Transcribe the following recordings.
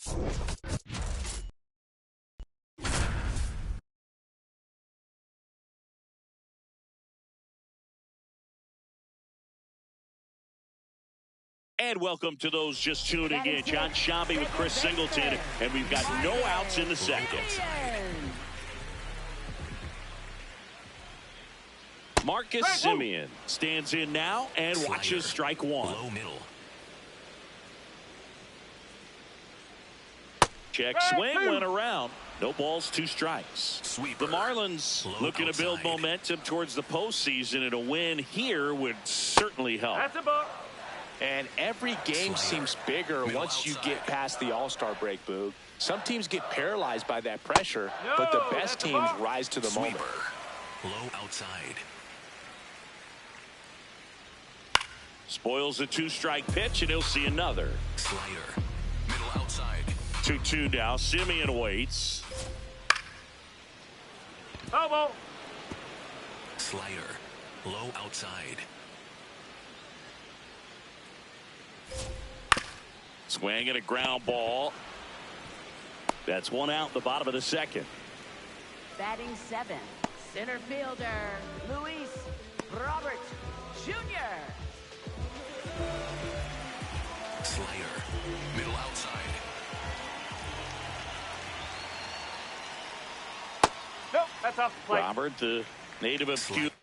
And welcome to those just tuning in. John Shambi with Chris Singleton, and we've got no outs in the second. Marcus Semien stands in now and watches strike one. Low middle. Check swing went around. No balls, 2 strikes. Sweeper. The Marlins looking to build momentum towards the postseason, and a win here would certainly help. That's a ball. And every game seems bigger once you get past the All-Star break, Boog. Some teams get paralyzed by that pressure, but the best teams rise to the moment. Low outside. Spoils a 2-strike pitch, and he'll see another. Slider. Middle outside. 2-2 now. Semien waits. Elbow. Slider. Low outside. Swing and a ground ball. That's 1 out in the bottom of the second. Batting 7th, center fielder, Luis Robert Jr. Slider. Middle outside. Nope, that's off the plate. Robert, the native of Cuba,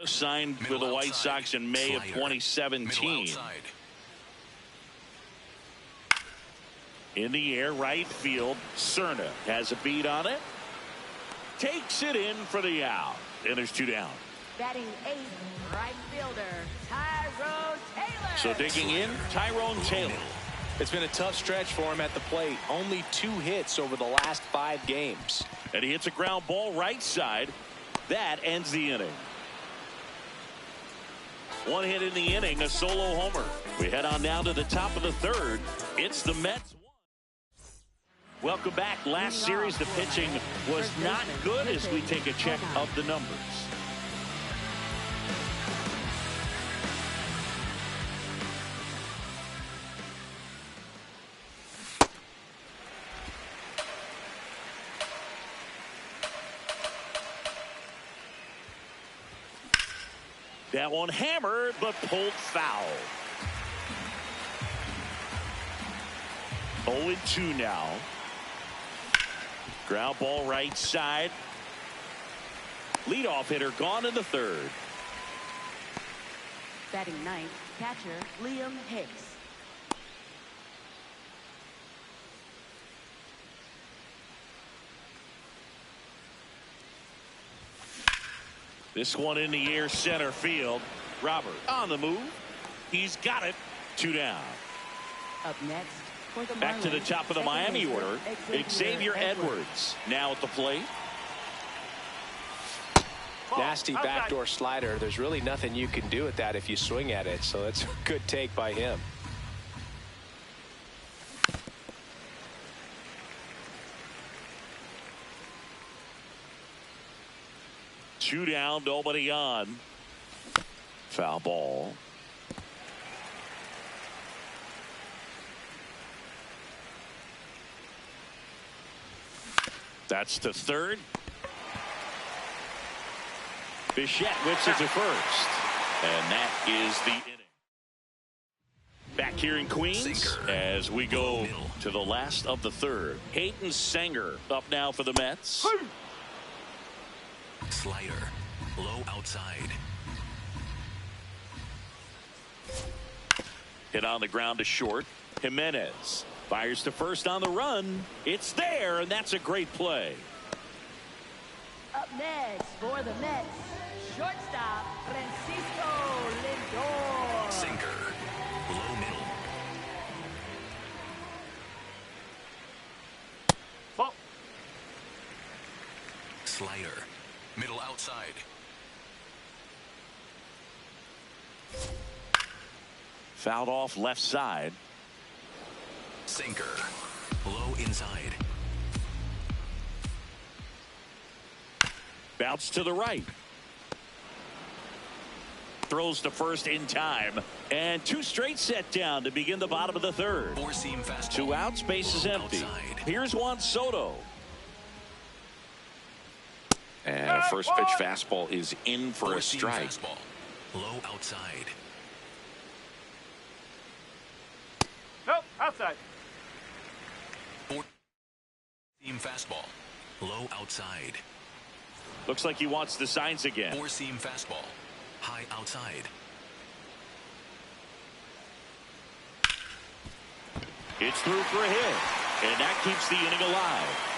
signed for the White Sox in May of 2017. In the air, right field. Cerna has a beat on it. Takes it in for the out. And there's 2 down. Batting 8th, right fielder, Tyrone Taylor. So digging in, Tyrone Taylor. It's been a tough stretch for him at the plate. Only 2 hits over the last 5 games. And he hits a ground ball right side. That ends the inning. 1 hit in the inning, a solo homer. We head on down to the top of the 3rd. It's the Mets. Welcome back. Last series, the pitching was not good as we take a check of the numbers. That one hammered, but pulled foul. 0-2 now. Ground ball right side. Leadoff hitter gone in the 3rd. Batting 9th, catcher Liam Hicks. This one in the air, center field. Robert on the move. He's got it. 2 down. Up next for the Back to the Marlins, top of the Miami baseman, order. Xavier Edwards now at the plate. Nasty backdoor slider. There's really nothing you can do with that if you swing at it. So that's a good take by him. Two down, nobody on. Foul ball. That's to 3rd. Bichette whips it to 1st. And that is the inning. Back here in Queens as we go to the last of the 3rd. Hayden Sanger up now for the Mets. Slider. Low outside. Hit on the ground to short. Jimenez fires to 1st on the run. It's there, and that's a great play. Up next for the Mets, shortstop Francisco Lindor. Sinker. Low middle. Ball. Slider. Middle outside. Fouled off left side. Sinker. Low inside. Bounce to the right. throws to first in time. And two straight set down to begin the bottom of the third. Four-seam fastball. 2 outs, base is empty. Outside. Here's Juan Soto. And a first pitch fastball is in for a Four-seam strike. fastball. Low outside. Nope, outside. Four-seam fastball. Low outside. Looks like he wants the signs again. Four-seam fastball. High outside. It's through for a hit. And that keeps the inning alive.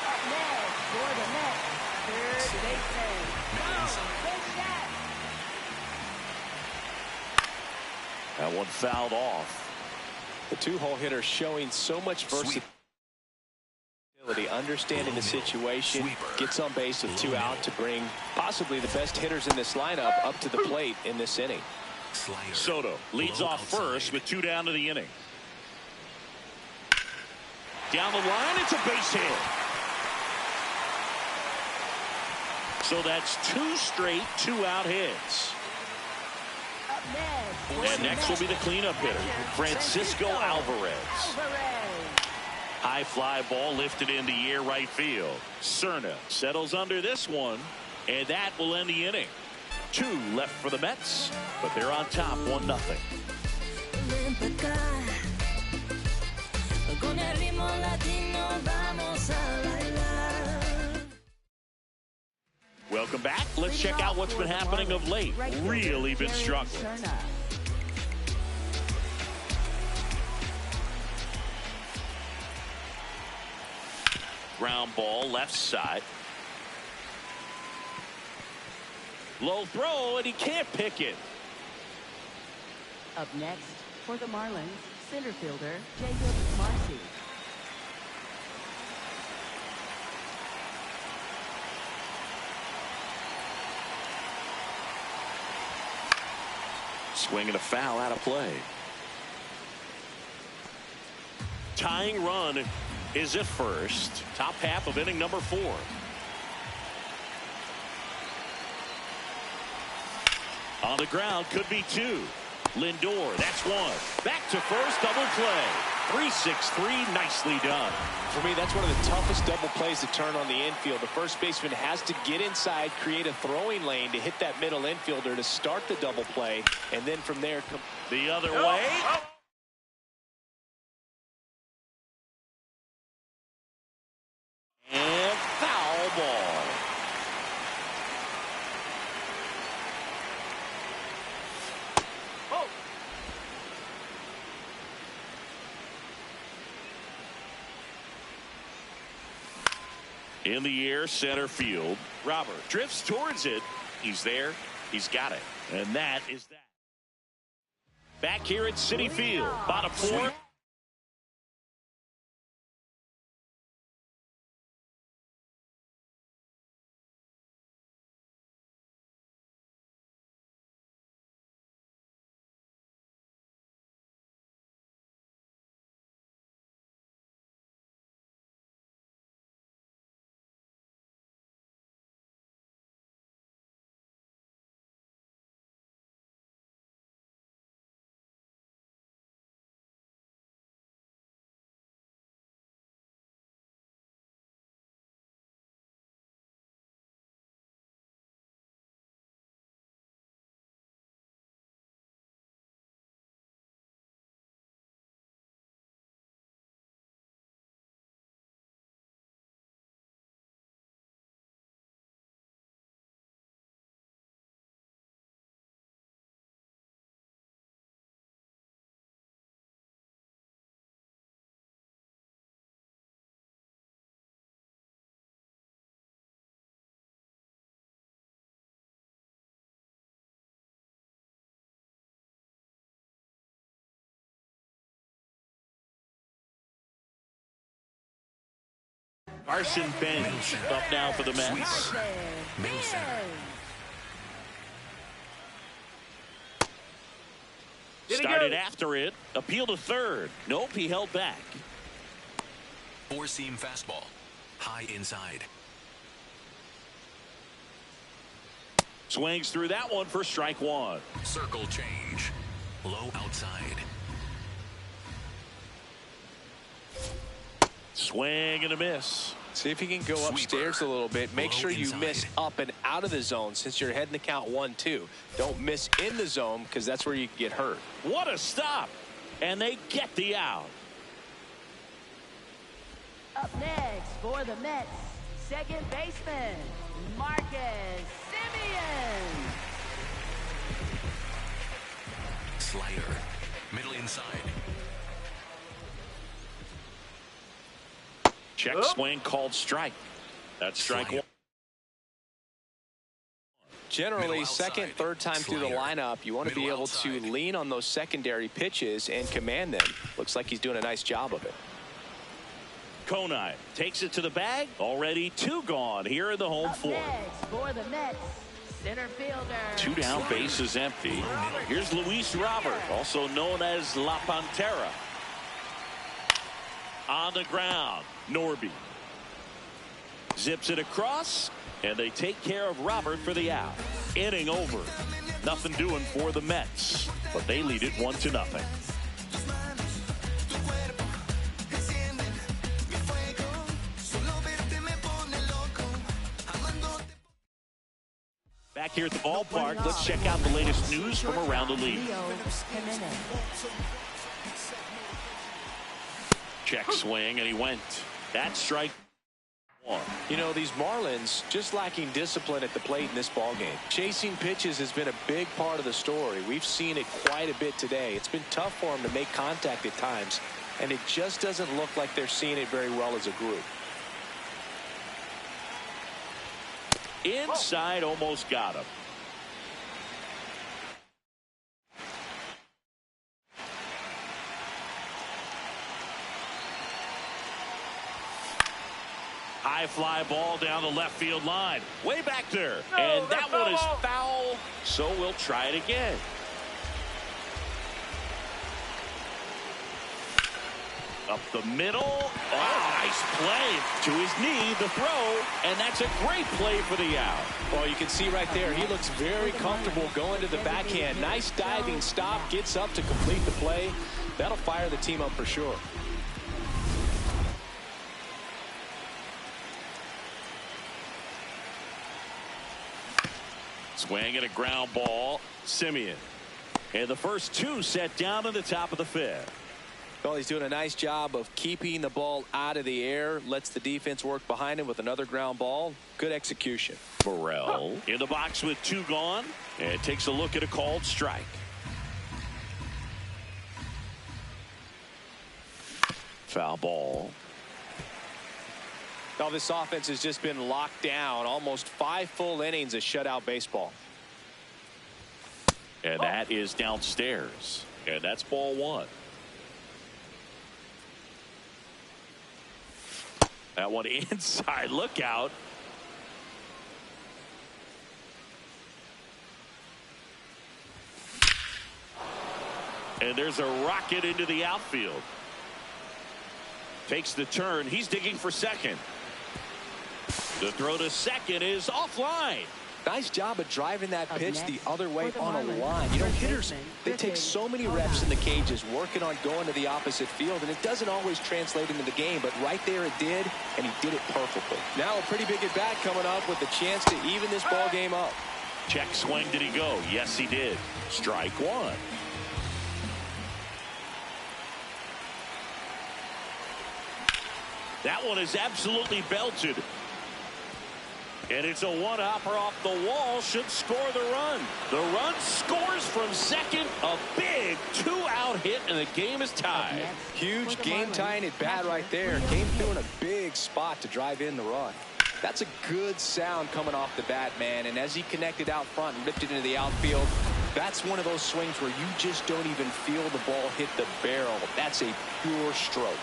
Up next for the Mets, third baseman. Fanchise. That one fouled off. The two-hole hitter showing so much versatility, understanding the situation, Sweeper. gets on base with 2 out to bring possibly the best hitters in this lineup up to the plate in this inning. Slider. Soto leads Low off outside. first with 2 down to the inning. Down the line, it's a base hit. So that's 2 straight 2-out hits. Up next for And the next will be the Mets, cleanup hitter, Francisco Alvarez. Alvarez. High fly ball lifted in the air right field. Cerna settles under this one, and that will end the inning. 2 left for the Mets, but they're on top 1-0. Ven pa' acá, con el ritmo latino vamos a bailar. Welcome back. Let's check out what's been happening of late. Really been struggling. Cerna. Ground ball left side. Low throw, and he can't pick it. Up next for the Marlins, center fielder Jacob Marcy. Swing and a foul out of play. Tying run is at first. Top half of inning number 4. On the ground, could be 2. Lindor, that's 1. Back to first, double play. 3-6-3, nicely done. For me, that's one of the toughest double plays to turn on the infield. The first baseman has to get inside, create a throwing lane to hit that middle infielder to start the double play, and then from there come The other way. And foul ball. Oh, In the air, center field. Robert drifts towards it. He's there. He's got it. And that is that. Back here at Citi Field. Bottom 4. Carson Bench up now for the Mets. Middle center. Did he Started go? after it. Appeal to third. Nope, he held back. Four-seam fastball. High inside. Swings through that one for strike one. Circle change. Low outside. Swing and a miss. See if you can go upstairs a little bit. Make sure you miss up and out of the zone since you're heading to count 1-2. Don't miss in the zone because that's where you can get hurt. What a stop. And they get the out. Up next for the Mets, second baseman, Marcus Semien. Slider. Middle inside. Check swing called strike. That's strike one. Generally, second, third time through the lineup, you want to be able to lean on those secondary pitches and command them. Looks like he's doing a nice job of it. Konai takes it to the bag. Already 2 gone here in the home fourth. Next for the Mets, center fielder. 2 down, base is empty. Here's Luis Robert, also known as La Pantera. On the ground, Norby zips it across, and they take care of Robert for the out. Inning over. Nothing doing for the Mets, but they lead it 1-0. Back here at the ballpark, let's check out the latest news from around the league. Check swing, and he went. That's strike one. You know, these Marlins just lacking discipline at the plate in this ballgame. Chasing pitches has been a big part of the story. We've seen it quite a bit today. It's been tough for them to make contact at times, and it just doesn't look like they're seeing it very well as a group. Inside, almost got him. High fly ball down the left field line. Way back there. And that one is foul, so we'll try it again. Up the middle. Oh, nice play. To his knee, the throw, and that's a great play for the out. Well, you can see right there, he looks very comfortable going to the backhand. Nice diving stop, gets up to complete the play. That'll fire the team up for sure. Swing and a ground ball. Semien. And the first 2 set down in the top of the 5th. Well, he's doing a nice job of keeping the ball out of the air. Lets the defense work behind him with another ground ball. Good execution. Burrell in the box with 2 gone. And takes a look at a called strike. Foul ball. Now this offense has just been locked down. Almost 5 full innings of shutout baseball. And that is downstairs. And that's ball 1. That one inside. Look out. And there's a rocket into the outfield. Takes the turn. He's digging for second. The throw to second is offline. Nice job of driving that pitch the other way on a line. You know, hitters, they take so many reps in the cages working on going to the opposite field, and it doesn't always translate into the game, but right there it did, and he did it perfectly. Now a pretty big at bat coming up with the chance to even this ball game up. Check swing. Did he go? Yes, he did. Strike 1. That one is absolutely belted. And it's a one-hopper off the wall. Should score the run. The run scores from second. A big 2-out hit, and the game is tied. Huge game-tying at bat right there. Came through in a big spot to drive in the run. That's a good sound coming off the bat, man. And as he connected out front and ripped it into the outfield, that's one of those swings where you just don't even feel the ball hit the barrel. That's a pure stroke.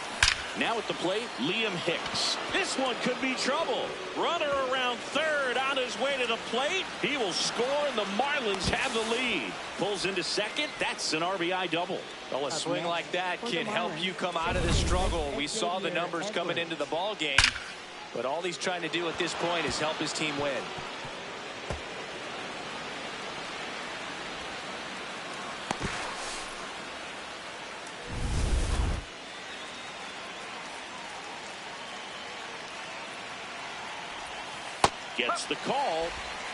Now at the plate, Liam Hicks. This one could be trouble. Runner around third on his way to the plate. He will score, and the Marlins have the lead. Pulls into second. That's an RBI double. Well, a swing like that can help you come out of the struggle. We saw the numbers coming into the ball game, but all he's trying to do at this point is help his team win. Gets the call.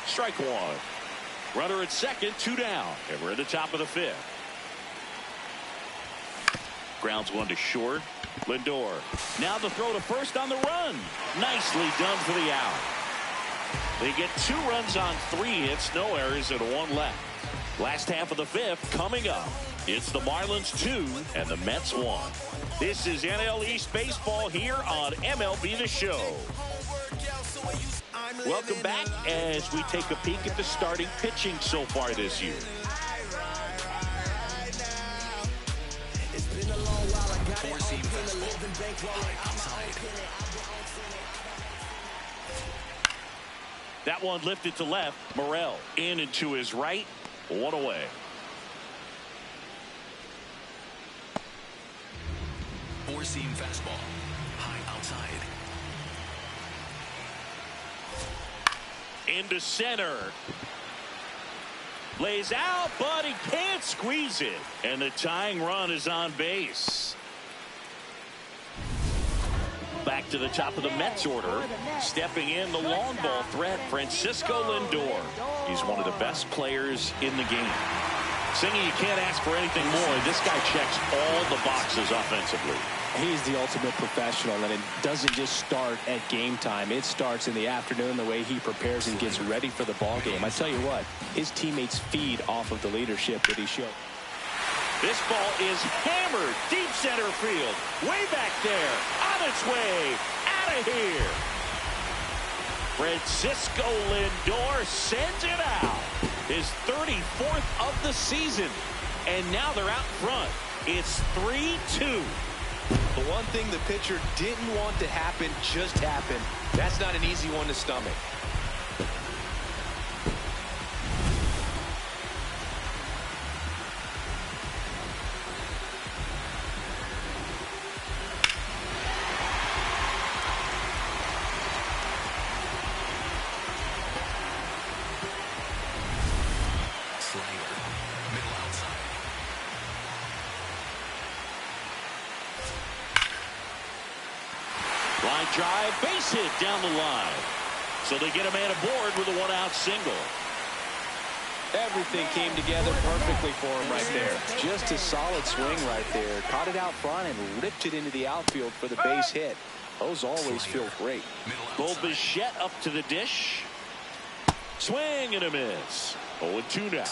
Strike one. Runner at second, 2 down. And we're at the top of the 5th. Grounds one to short. Lindor. Now the throw to first on the run. Nicely done for the out. They get 2 runs on 3 hits, no errors, and 1 left. Last half of the 5th coming up. It's the Marlins 2 and the Mets 1. This is NL East Baseball here on MLB The Show. Welcome back as we take a peek at the starting pitching so far this year. Four-seam fastball. High outside. That one lifted to left. Morel in and to his right. 1 away. Four-seam fastball. High outside. Into center. Lays out, but he can't squeeze it. And the tying run is on base. Back to the top of the Mets order. Stepping in the long ball threat, Francisco Lindor. He's one of the best players in the game. Singing, you can't ask for anything more. This guy checks all the boxes offensively. He's the ultimate professional, and it doesn't just start at game time. It starts in the afternoon, the way he prepares and gets ready for the ball game. I tell you what, his teammates feed off of the leadership that he showed. This ball is hammered deep center field. Way back there. On its way. Out of here. Francisco Lindor sends it out. His 34th of the season. And now they're out front. It's 3-2. The one thing the pitcher didn't want to happen just happened. That's not an easy one to stomach. Line drive, base hit down the line. So they get a man aboard with a 1-out single. Everything came together perfectly for him right there. Just a solid swing right there. Caught it out front and ripped it into the outfield for the base hit. Those always feel great. Bo Bichette up to the dish. Swing and a miss. 0-2 now.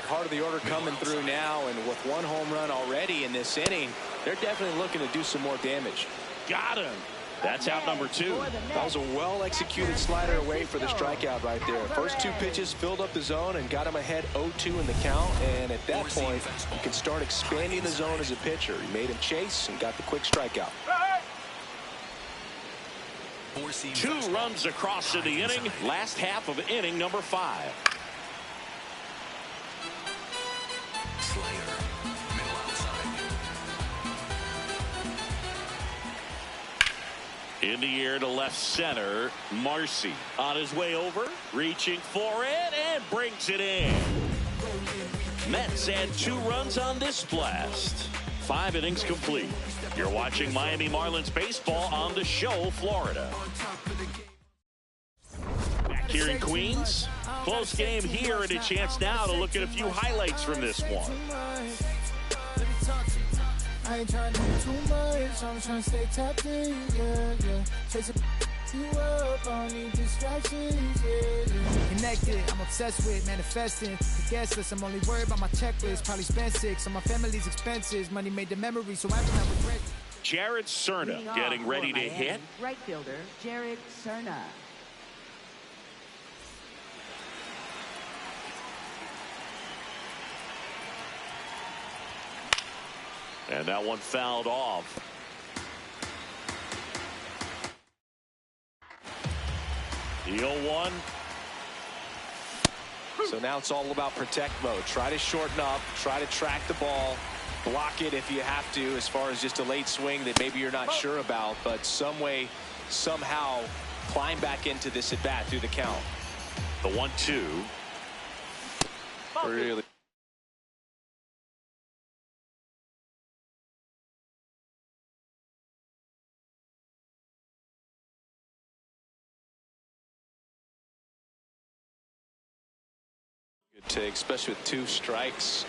Part of the order coming through now, and with 1 home run already in this inning, they're definitely looking to do some more damage. Got him. That's out number 2. That was a well-executed slider away for the strikeout right there. First 2 pitches filled up the zone and got him ahead 0-2 in the count. And at that point, you can start expanding the zone as a pitcher. He made him chase and got the quick strikeout. 2 runs across in the inning. Last half of inning number 5. In the air to left center. Marcy on his way over, reaching for it, and brings it in. Mets add 2 runs on this blast. 5 innings complete. You're watching Miami Marlins baseball on The Show, Florida. Back here in Queens. Close game here, and a chance now to look at a few highlights from this one. I ain't trying to do too much, I'm trying to stay tapped in, yeah. Chasing you up, I don't need distractions, yeah. Connected, I'm obsessed with manifesting. The guest list, I'm only worried about my checklist. Probably spent 6 on my family's expenses. Money made the memory, so I do not regret. Jared Cerna getting ready to hit. Right fielder, Jared Cerna. And that one fouled off. The 0-1. So now it's all about protect mode. Try to shorten up, try to track the ball, block it if you have to, as far as just a late swing that maybe you're not sure about, but some way, somehow climb back into this at bat through the count. The 1-2. Really Especially with 2 strikes.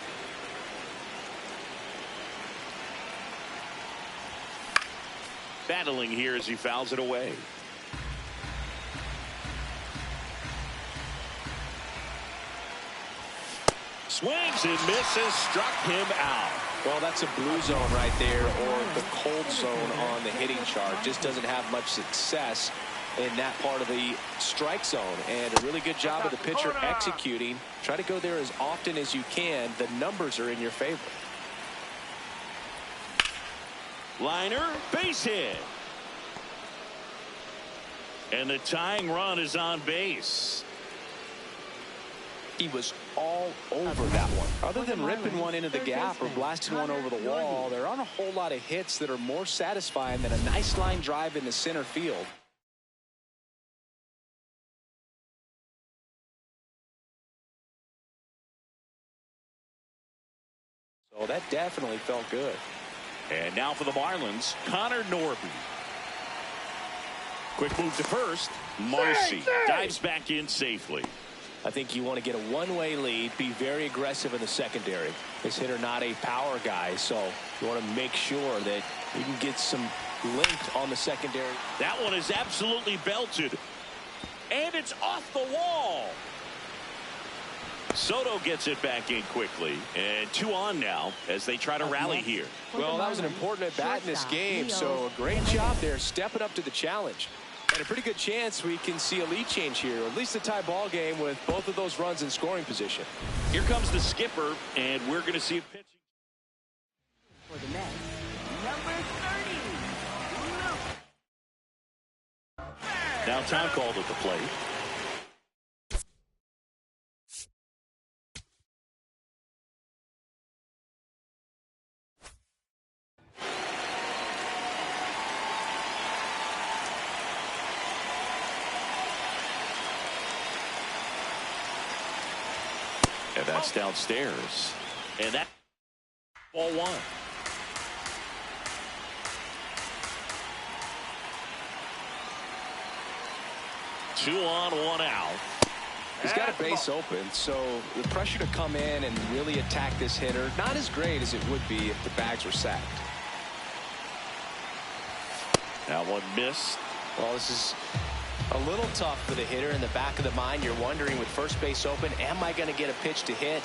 Battling here as he fouls it away. Swings and misses, struck him out. Well, that's a blue zone right there, or the cold zone on the hitting chart. Just doesn't have much success in that part of the strike zone, and a really good job of the pitcher executing. Try to go there as often as you can. The numbers are in your favor. Liner, base hit. And the tying run is on base. He was all over that one. Other than ripping one into the gap or blasting one over the wall, there aren't a whole lot of hits that are more satisfying than a nice line drive in the center field. So that definitely felt good. And now for the Marlins, Connor Norby. Quick move to first. Marcy dives back in safely. I think you want to get a one-way lead, be very aggressive in the secondary. This hitter not a power guy, so you want to make sure that you can get some length on the secondary. That one is absolutely belted. And it's off the wall. Soto gets it back in quickly, and 2 on now as they try to rally here. Well, that was an important at-bat in this game, so a great job there stepping up to the challenge. And a pretty good chance we can see a lead change here, or at least a tie ball game with both of those runs in scoring position. Here comes the skipper, and we're going to see a pitching. For the Mets, number 30. Now time called at the plate. And that's downstairs. And that ball 1. Two on, 1 out. He's got a base open, so the pressure to come in and really attack this hitter, not as great as it would be if the bags were sacked. That one missed. Well, this is a little tough for the hitter. In the back of the mind, you're wondering with first base open, am I going to get a pitch to hit?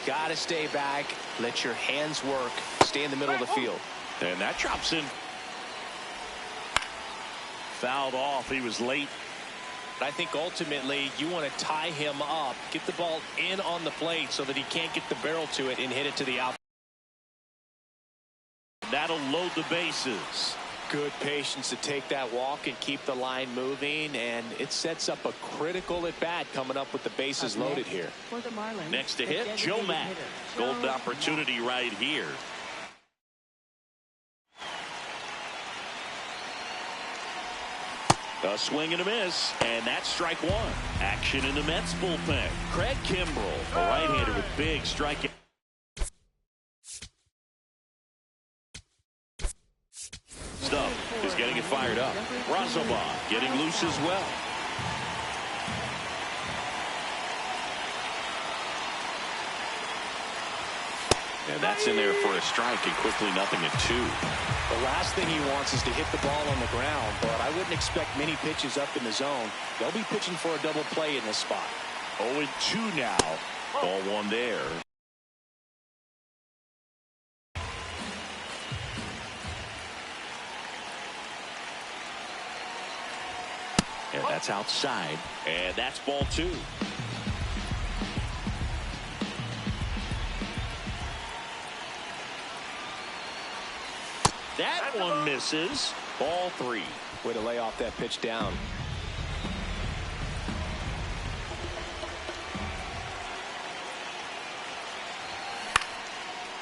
Got to stay back, let your hands work, stay in the middle of the field. And that drops in. Fouled off. He was late. But I think ultimately you want to tie him up, get the ball in on the plate so that he can't get the barrel to it and hit it to the out. That'll load the bases. Good patience to take that walk and keep the line moving, and it sets up a critical at bat coming up with the bases loaded here. For the Marlins, Next to hit, Joe Mack. Golden opportunity right here. A swing and a miss, and that's strike 1. Action in the Mets bullpen. Craig Kimbrell, a right-hander with big strike. Stubb is getting it fired up. Razabon getting loose as well. And that's in there for a strike, and quickly 0-2. The last thing he wants is to hit the ball on the ground, but I wouldn't expect many pitches up in the zone. They'll be pitching for a double play in this spot. 0-2 now. Ball 1 there. And that's outside. And that's ball 2. That one misses. Ball 3. Way to lay off that pitch down.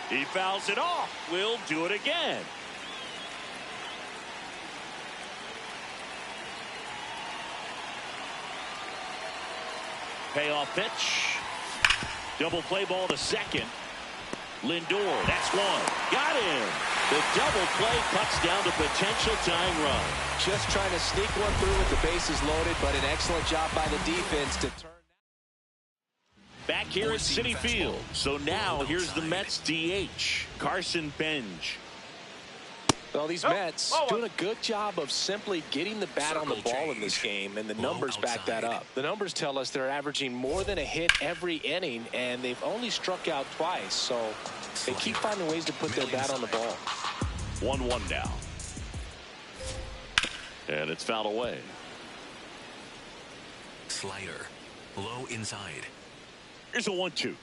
He fouls it off. We'll do it again. Payoff pitch. Double play ball to second. Lindor, that's 1. Got him. The double play cuts down the potential tying run. Just trying to sneak one through with the bases loaded, but an excellent job by the defense to turn. Back here at Citi Field. So now here's the Mets DH, Carson Benj. Well, these Mets doing a good job of simply getting the bat on the ball in this game, and the numbers back that up. The numbers tell us they're averaging more than a hit every inning, and they've only struck out twice, so they keep finding ways to put their bat on the ball. 1-1 now. And it's fouled away. Slider. Low inside. Here's a 1-2.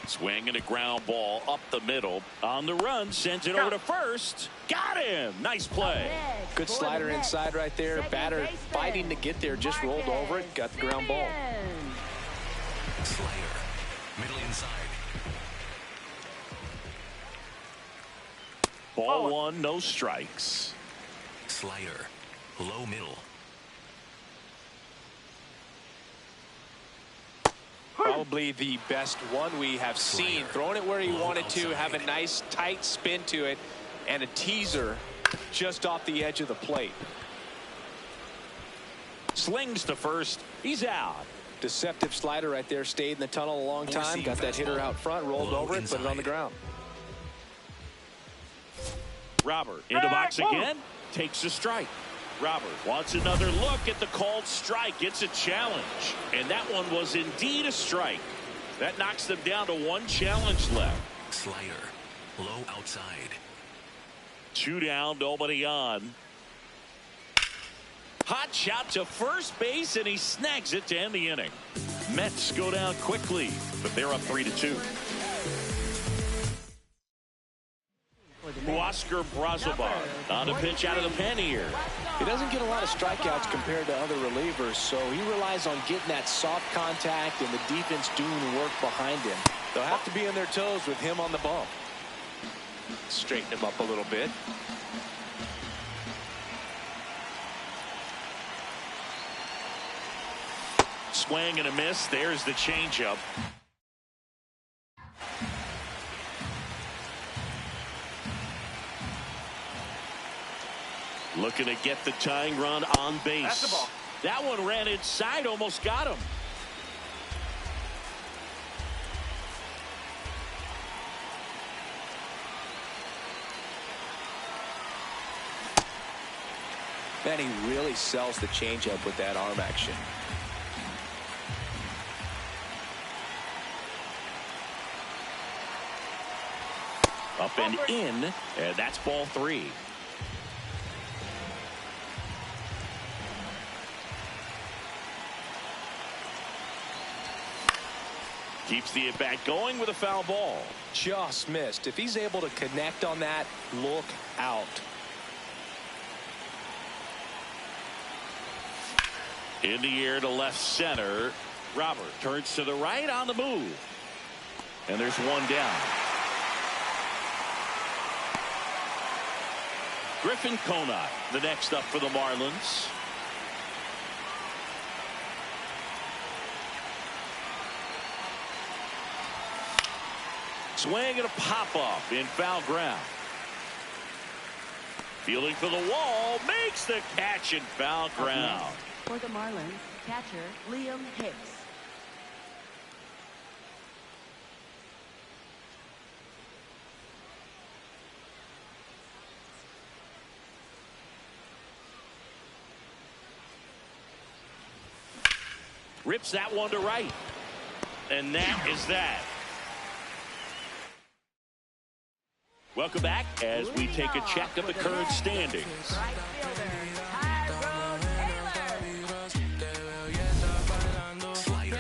Swing and a ground ball up the middle. On the run, sends it over to first. Got him. Nice play. Good slider inside right there. Batter fighting to get there, just rolled over it, got the ground ball. Slider. Middle inside. Ball one, no strikes. Slider. Low middle. Probably the best one we have seen. Throwing it where he wanted to, have a nice tight spin to it, and a teaser just off the edge of the plate. Slings to first. He's out. Deceptive slider right there. Stayed in the tunnel a long time. Got that hitter out front, rolled over it, put it on the ground. Robert in the box again. Takes a strike. Robert wants another look at the called strike. It's a challenge. And that one was indeed a strike. That knocks them down to one challenge left. Slider. Low outside. 2 down, nobody on. Hot shot to first base, and he snags it to end the inning. Mets go down quickly, but they're up 3-2. Oscar Brazobar on a pitch out of the pen here. He doesn't get a lot of strikeouts compared to other relievers, so he relies on getting that soft contact and the defense doing work behind him. They'll have to be on their toes with him on the bump. Straighten him up a little bit. Swing and a miss. There's the changeup. Looking to get the tying run on base. That's the ball. That one ran inside, almost got him. Man, he really sells the changeup with that arm action. Up and in, and that's ball 3. Keeps the at-bat going with a foul ball. Just missed. If he's able to connect on that, look out. In the air to left center. Robert turns to the right on the move. And there's one down. Griffin Conine, the next up for the Marlins. Swing and a pop-up in foul ground. Fielding for the wall, makes the catch in foul ground. For the Marlins, catcher Liam Hicks. Rips that one to right. And that is that. Welcome back as we take a check of the current standings. Right fielder, Tyrone Taylor. Slider.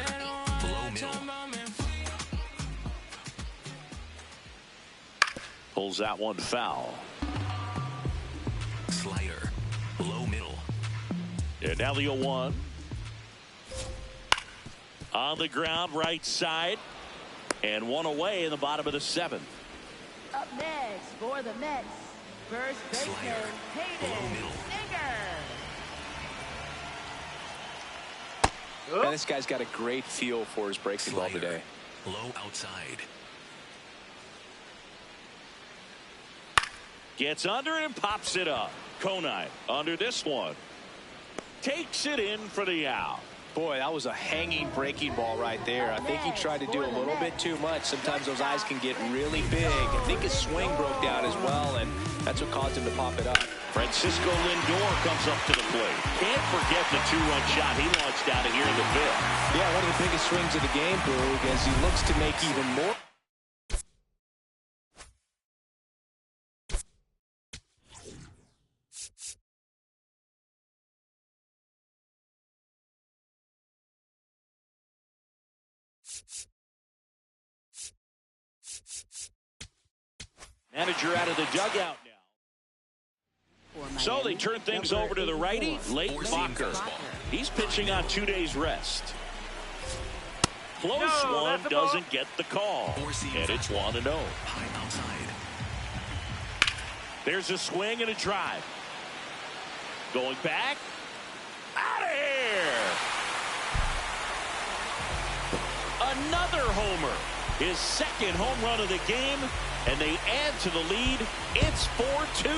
Below middle. Pulls that one foul. Slider. Below middle. And now the 0-1. On the ground, right side. And one away in the bottom of the 7th. Up next for the Mets, first baseman Hayden Singer. And this guy's got a great feel for his breaking ball today. Low outside. Gets under it and pops it up. Conine under this one. Takes it in for the out. Boy, that was a hanging breaking ball right there. I think he tried to do a little bit too much. Sometimes those eyes can get really big. I think his swing broke down as well, and that's what caused him to pop it up. Francisco Lindor comes up to the plate. Can't forget the two-run shot he launched out of here in the fifth. Yeah, one of the biggest swings of the game, Boog, as he looks to make even more. Manager out of the dugout now. So they turn things over to the righty, Leighton Walker. He's pitching on 2 days rest. Close one, doesn't get the call. And it's 1-0. There's a swing and a drive. Going back. Out of here. Another homer. His second home run of the game. And they add to the lead. It's 4-2.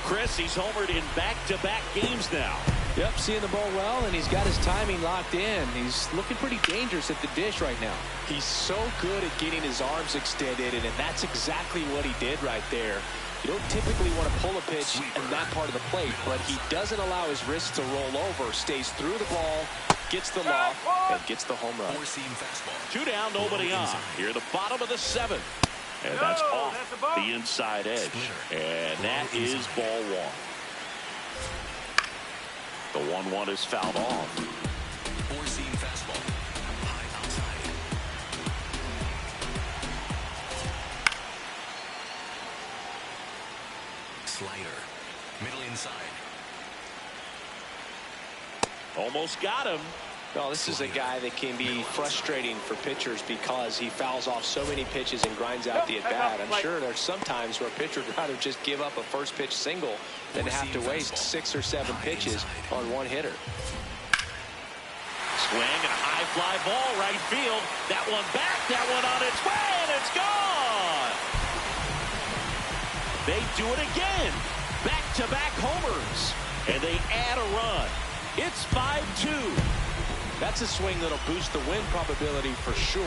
Chris, he's homered in back-to-back games now. Yep, seeing the ball well, and he's got his timing locked in. He's looking pretty dangerous at the dish right now. He's so good at getting his arms extended, and that's exactly what he did right there. You don't typically want to pull a pitch in that part of the plate, but he doesn't allow his wrist to roll over, stays through the ball, gets the loft, and gets the home run. 2 down, nobody on. Here at the bottom of the 7th. And that's off the inside edge. And that is ball 1. The 1-1 is fouled off. Four-seam fastball. High outside. Slider. Middle inside. Almost got him. Well, this is a guy that can be frustrating for pitchers because he fouls off so many pitches and grinds out the at-bat. I'm sure there's some times where a pitcher would rather just give up a first pitch single than have to waste 6 or 7 pitches on one hitter. Swing and a high fly ball right field. That one back, that one on its way, and it's gone. They do it again. Back-to-back homers. And they add a run. It's 5-2. That's a swing that'll boost the win probability for sure.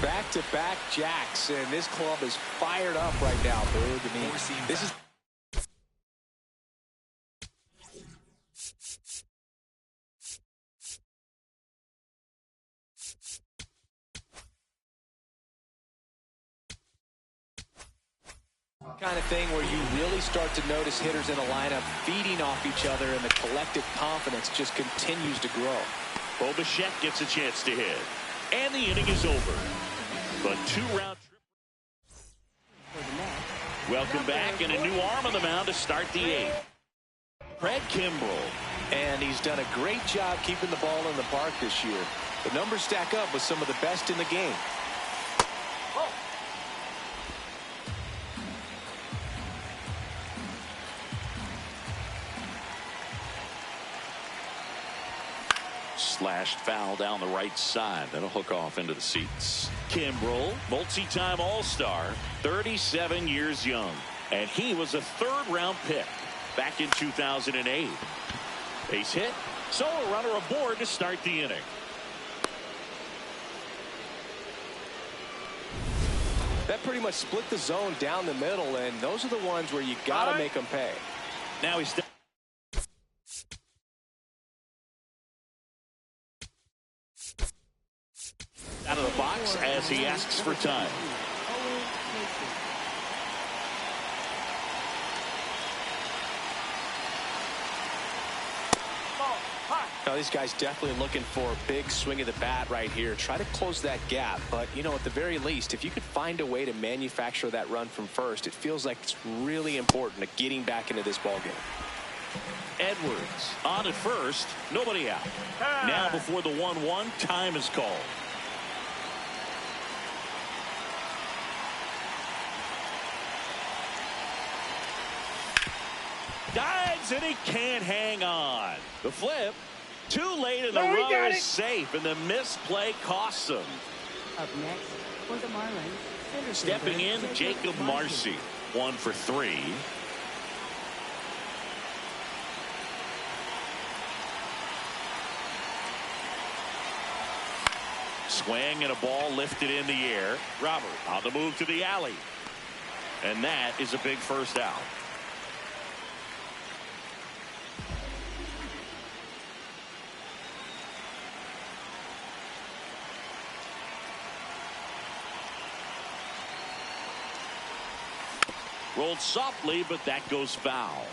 Back-to-back jacks, and this club is fired up right now, Boog. I mean, this is kind of thing where you really start to notice hitters in a lineup feeding off each other, and the collective confidence just continues to grow. Bo Bichette gets a chance to hit. And the inning is over. But 2-round trip. Welcome back, and a new arm on the mound to start the 8th. Craig Kimbrell. And he's done a great job keeping the ball in the park this year. The numbers stack up with some of the best in the game. Slashed foul down the right side. That'll hook off into the seats. Kimbrell, multi-time All-Star, 37 years young. And he was a 3rd-round pick back in 2008. Base hit. So a runner aboard to start the inning. That pretty much split the zone down the middle, and those are the ones where you got to make them pay. Now he's down. Out of the box as he asks for time. Now these guys definitely looking for a big swing of the bat right here. Try to close that gap, but you know, at the very least, if you could find a way to manufacture that run from first, it feels like it's really important to getting back into this ball game. Edwards on at first, nobody out. Now before the 1-1, time is called. Dives, and he can't hang on. The flip, too late, and the runner is safe, and the misplay costs him. Up next for the Marlins. Stepping in, Jacob Marcy, 1 for 3. Swing and a ball lifted in the air. Robert on the move to the alley. And that is a big first out. Rolled softly, but that goes foul.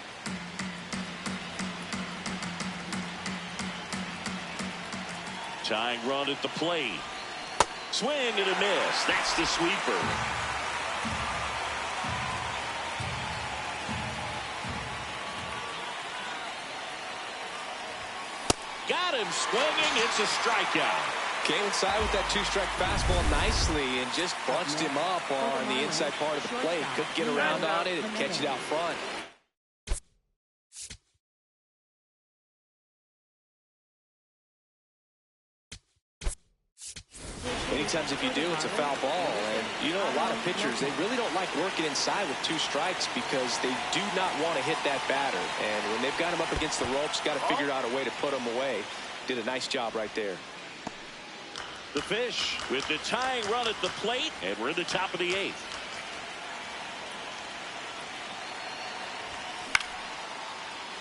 Tying run at the plate. Swing and a miss. That's the sweeper. Got him swinging. It's a strikeout. Came inside with that two-strike fastball nicely and just bunched him up on the inside part of the plate. Couldn't get around on it and catch it out front. Many times if you do, it's a foul ball. And, you know, a lot of pitchers, they really don't like working inside with two strikes because they do not want to hit that batter. And when they've got him up against the ropes, got to figure out a way to put him away. Did a nice job right there. The Fish with the tying run at the plate, and we're in the top of the 8th.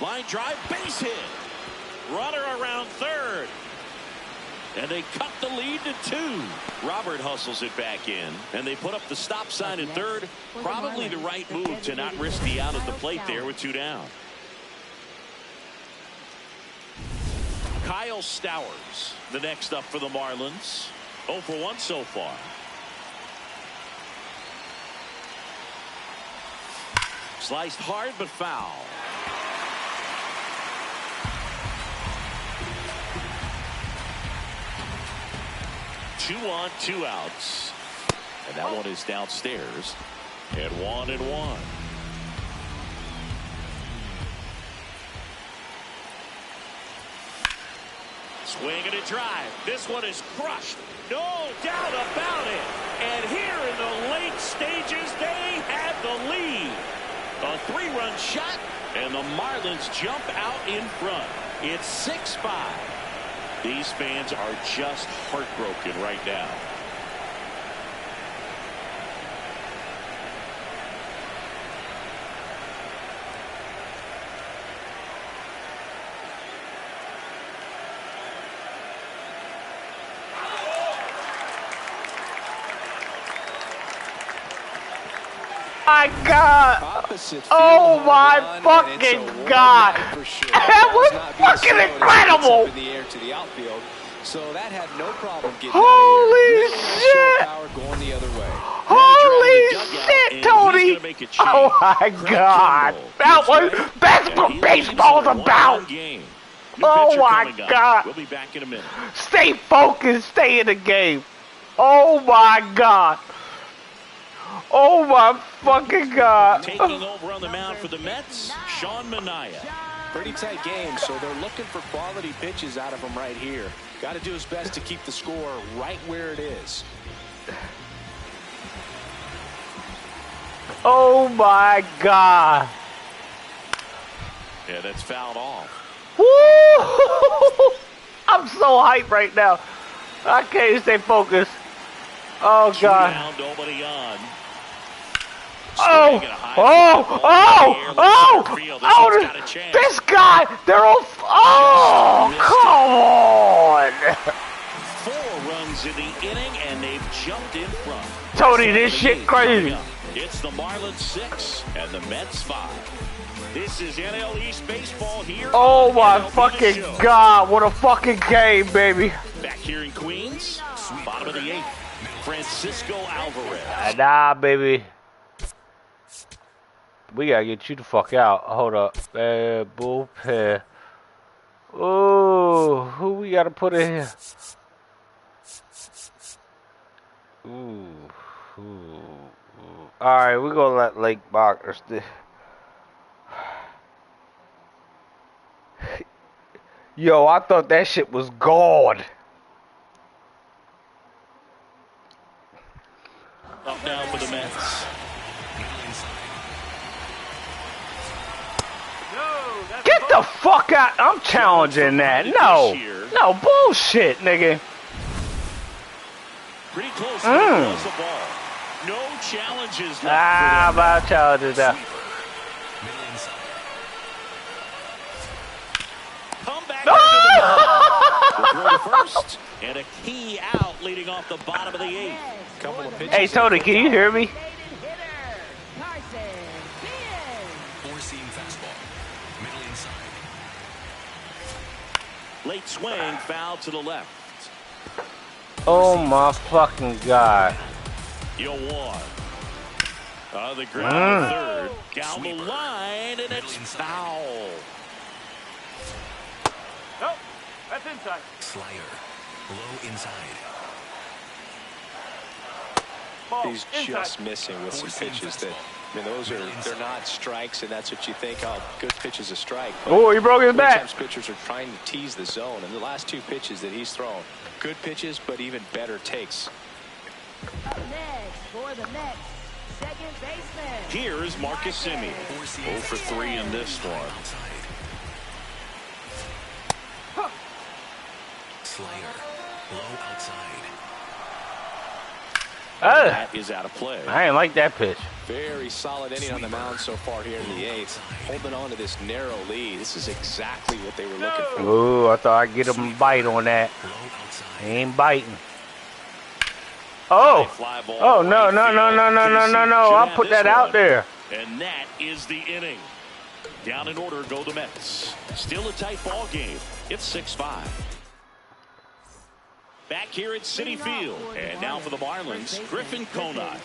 Line drive, base hit. Runner around third. And they cut the lead to 2. Robert hustles it back in, and they put up the stop sign at third. Probably the right move to not risk the out at the plate there with 2 down. Kyle Stowers, the next up for the Marlins. 0 for 1 so far. Sliced hard but foul. Two on, 2 outs. And that one is downstairs. And 1-1. Swing and a drive. This one is crushed. No doubt about it. And here in the late stages, they have the lead. A 3-run shot, and the Marlins jump out in front. It's 6-5. These fans are just heartbroken right now. My God! Oh my fucking God! That was fucking incredible! So that had no problem getting Holy shit! Going the other way. Holy shit, Tony! Oh my God! That's what baseball's about! Oh my God! We'll be back in a minute. Stay focused, stay in the game. Oh my God! Oh my fucking God! Taking over on the mound for the Mets, Sean Manaea. Pretty tight game, so they're looking for quality pitches out of him right here. Got to do his best to keep the score right where it is. Oh my God! Yeah, that's fouled off. Woo! I'm so hyped right now. I can't stay focused. Oh God! Down, nobody on. Oh! This guy! They're all. Oh! Come on! 4 runs in the inning, and they've jumped in front. Tony, this shit crazy. It's the Marlins 6 and the Mets 5. This is NL East baseball here. Oh my fucking God! What a fucking game, baby! Back here in Queens, bottom of the 8th, Francisco Alvarez. Nah, baby. We gotta get you the fuck out. Hold up. Bullpen. Ooh, who we gotta put in here? Ooh. Alright, we're gonna let Lake Boxers. Yo, I thought that shit was gone. Up now for the Mets. Get the fuck out. I'm challenging that. No. No bullshit, nigga. Pretty close. But it was a ball. No challenges left. Ah, about challenges there. Middle inside. Come back into the ball. Throw to first. And a key out leading off the bottom of the 8th. Couple of pitches. Hey, Tony, can you hear me? Four-seam fastball. Middle inside. Late swing, foul to the left. Oh my fucking God. You'll one. The ground to third. Down the line, and it's foul. Nope, that's inside. Slider. Low inside. He's just missing with some pitches that, I mean, they're not strikes, and that's what you think. Oh, good pitch is a strike. Oh, he broke his back. Sometimes pitchers are trying to tease the zone, and the last 2 pitches that he's thrown, good pitches, but even better takes. Up next for the Mets, second baseman. Here is Marcus Semien. 0 for 3 in this one. Slider. Low outside. That is out of play. I ain't like that pitch. Very solid inning on the mound so far here in the 8th. Holding on to this narrow lead. This is exactly what they were looking for. Ooh, I thought I'd get him a bite on that. Low outside. He ain't biting. Oh. Fly ball Oh, no, right no, no, field. no, no, no, no, no. Should I'll have put this that out one. there. And that is the inning. Down in order go the Mets. Still a tight ball game. It's 6-5. Back here at Citi Field. And now for the Marlins, Griffin Conine.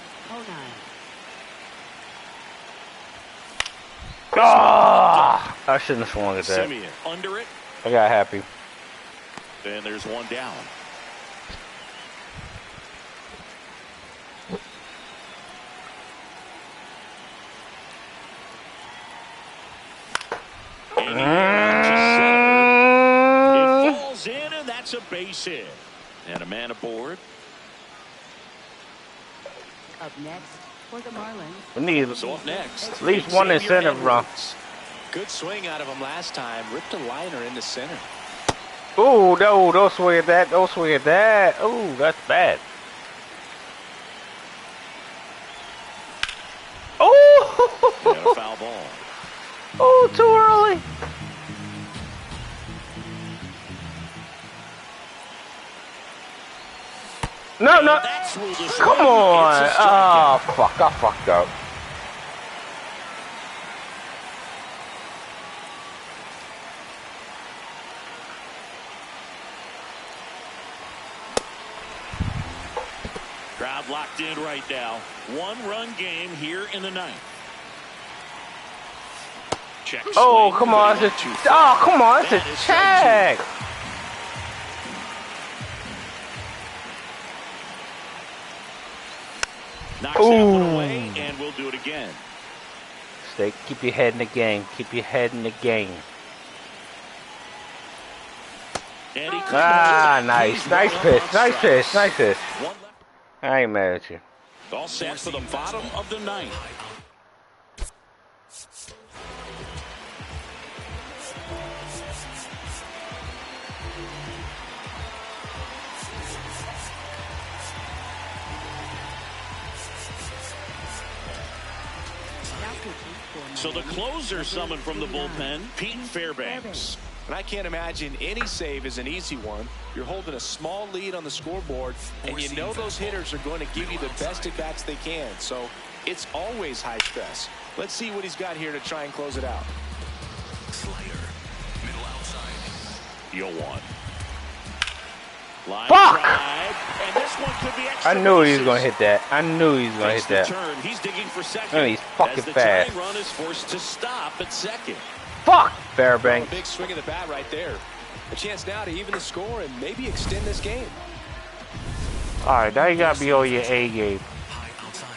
Ah, I shouldn't have swung at that. Semien under it. I got happy. And there's one down. And he to center. It falls in, and that's a base hit. And a man aboard. Up next for the Marlins. We need So up next, at least one incentive run. Good swing out of him last time. Ripped a liner in the center. Ooh, no, don't swing at that. Don't swing at that. Ooh, that's bad. Oh, And a foul ball. oh, too early. No, no. That's ruled a Come strike. on. It's a Oh, strikeout. fuck. I fucked up. Crowd locked in right now. 1-run game here in the 9th. Check Oh, swing, come on. but It's he a, went too far. oh, come on. It's a That is strike check. two. Knocks that one Ooh. away, and we'll do it again. Stay, keep your head in the game. Keep your head in the game. And he Ah, couldn't. nice. He's Nice one pitch. up on Nice pitch. strikes. Nice pitch. One left. I ain't mad at you. All set for the bottom of the 9th. So the closer summoned from the bullpen, Pete Fairbanks. And I can't imagine any save is an easy one. You're holding a small lead on the scoreboard, and you know those hitters are going to give you the best at bats they can. So it's always high stress. Let's see what he's got here to try and close it out. Slider. Middle outside. You'll one. Line Fuck! drive, and this one could be extra I knew he was bases. going to hit that. I knew he was going to Takes hit the that. turn. He's digging for second. And he's fucking as the fast. tying run is forced to stop at second. Fuck, A Fairbanks. big swing of the bat right there. A chance now to even the score and maybe extend this game. All right, now you got to be on your A game. High outside.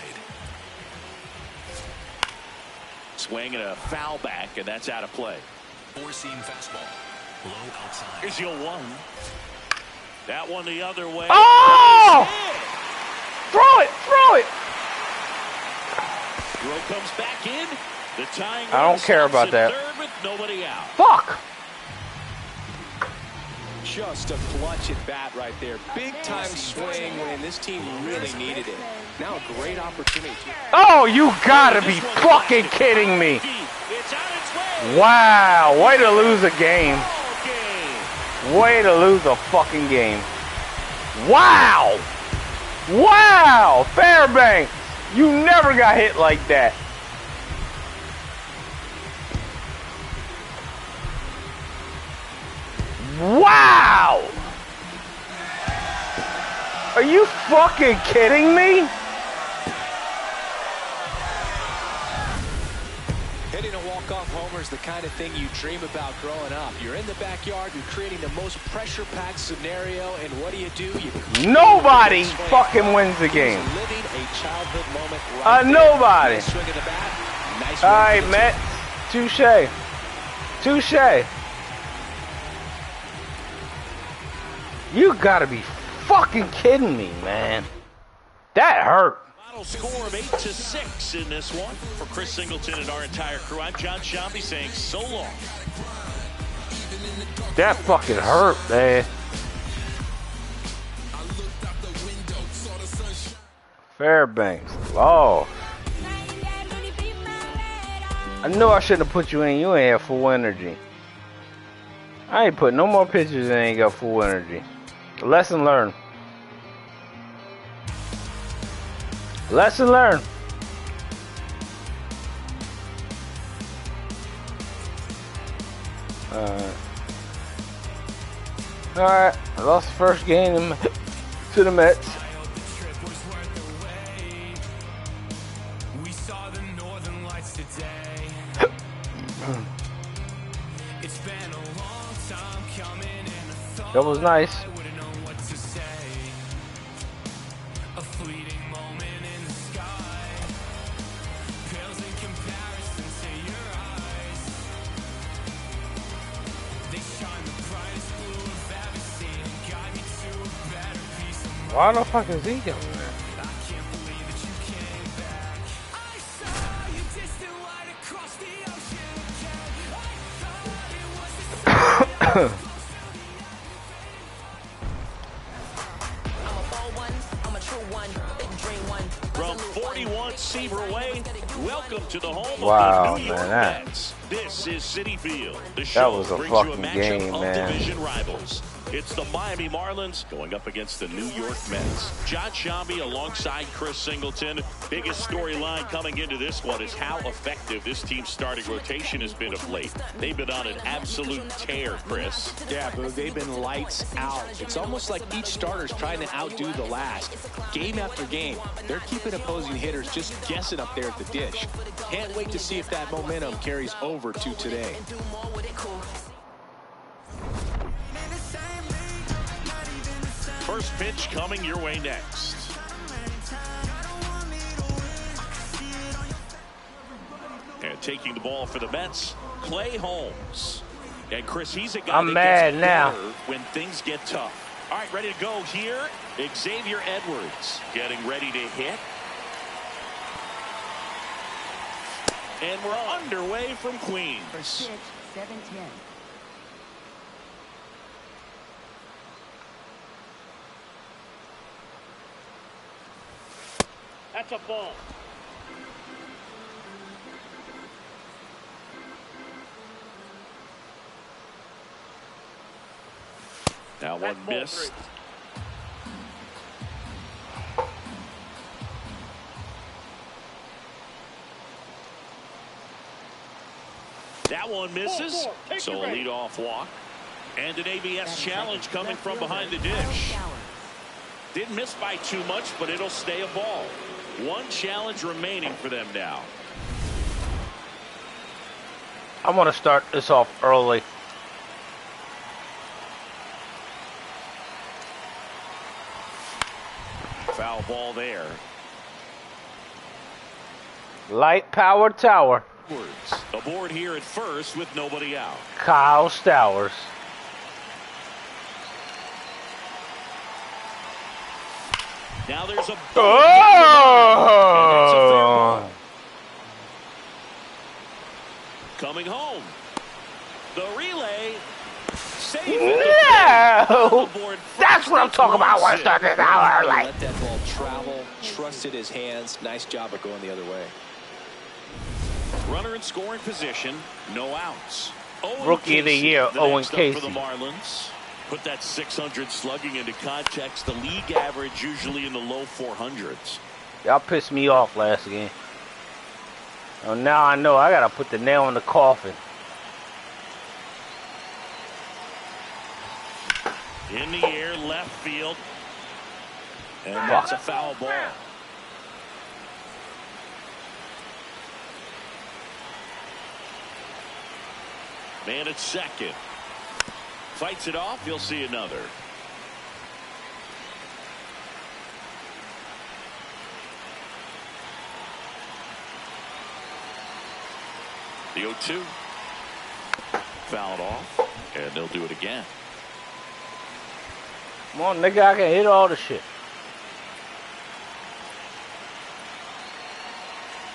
Swing and a foul back, and that's out of play. Four-seam fastball. Low outside. Here's your one. That one the other way. Oh! Throw it, throw it. Throw comes back in. The tying I don't run care stops about at that. third with nobody out. Fuck. Just a clutch at bat right there. Big time swing when this team really needed it. Now a great opportunity. Oh, you gotta be fucking kidding me. Wow, way to lose a game. Way to lose a fucking game. Wow. Wow, Fairbanks, you never got hit like that. Wow! Are you fucking kidding me? Hitting a walk-off homer is the kind of thing you dream about growing up. You're in the backyard, you're creating the most pressure-packed scenario, and what do? Nobody fucking wins the game. Living a childhood moment right there. Nobody. Nice swing of the bat. Nice all right, Matt. Touche. Touche. You gotta be fucking kidding me, man. That hurt. Final score of 8-6 in this one. For Chris Singleton and our entire crew, I'm John Shambi saying so long. That fucking hurt, man. Fairbanks. Oh. I knew I shouldn't have put you in. You ain't have full energy. I ain't put no more pitchers and ain't got full energy. Lesson learned. Lesson learned. Alright. I lost the first game to the Mets. That was nice. Why the fuck is he doing that? From 41 Seaver Way, welcome to the home wow, of the New York man, Mets. This is Citi Field. The that show was a brings you a fucking matchup game, of man. division rivals. It's the Miami Marlins going up against the New York Mets. John Shambi alongside Chris Singleton. Biggest storyline coming into this one is how effective this team's starting rotation has been of late. They've been on an absolute tear, Chris. Yeah, but they've been lights out. It's almost like each starter's trying to outdo the last. Game after game, they're keeping opposing hitters just guessing up there at the dish. Can't wait to see if that momentum carries over to today. First pitch coming your way next. And taking the ball for the Mets, Clay Holmes. And Chris, he's a guy I'm that mad gets now better when things get tough. All right, ready to go here. Xavier Edwards getting ready to hit. And we're underway from Queens. For pitch, 7-10. That's a ball. Now one missed. That one misses. So a leadoff walk. And an ABS challenge coming from behind the dish. Didn't miss by too much, but it'll stay a ball. One challenge remaining for them now. I want to start this off early. Foul ball there. Light power tower. Aboard here at first with nobody out. Kyle Stowers. Now there's a oh! Coming home. The relay. Save No! go. That's what I'm talking about when I start this hour. Like, let that ball travel, trusted his hands. Nice job of going the other way. Runner in scoring position, no outs. Rookie of the year, Owen Casey. For the Marlins. Put that 600 slugging into context. The league average usually in the low 400s. Y'all pissed me off last game. Oh, now I know I gotta put the nail in the coffin. In the air, left field. And that's a foul ball. Man at second. Fights it off. He'll see another. The 0-2. Fouled off. And they'll do it again. Come on, nigga, I can hit all the shit.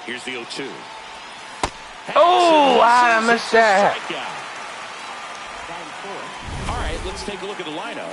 Here's the 0-2. Oh, I missed that. All right, let's take a look at the lineup.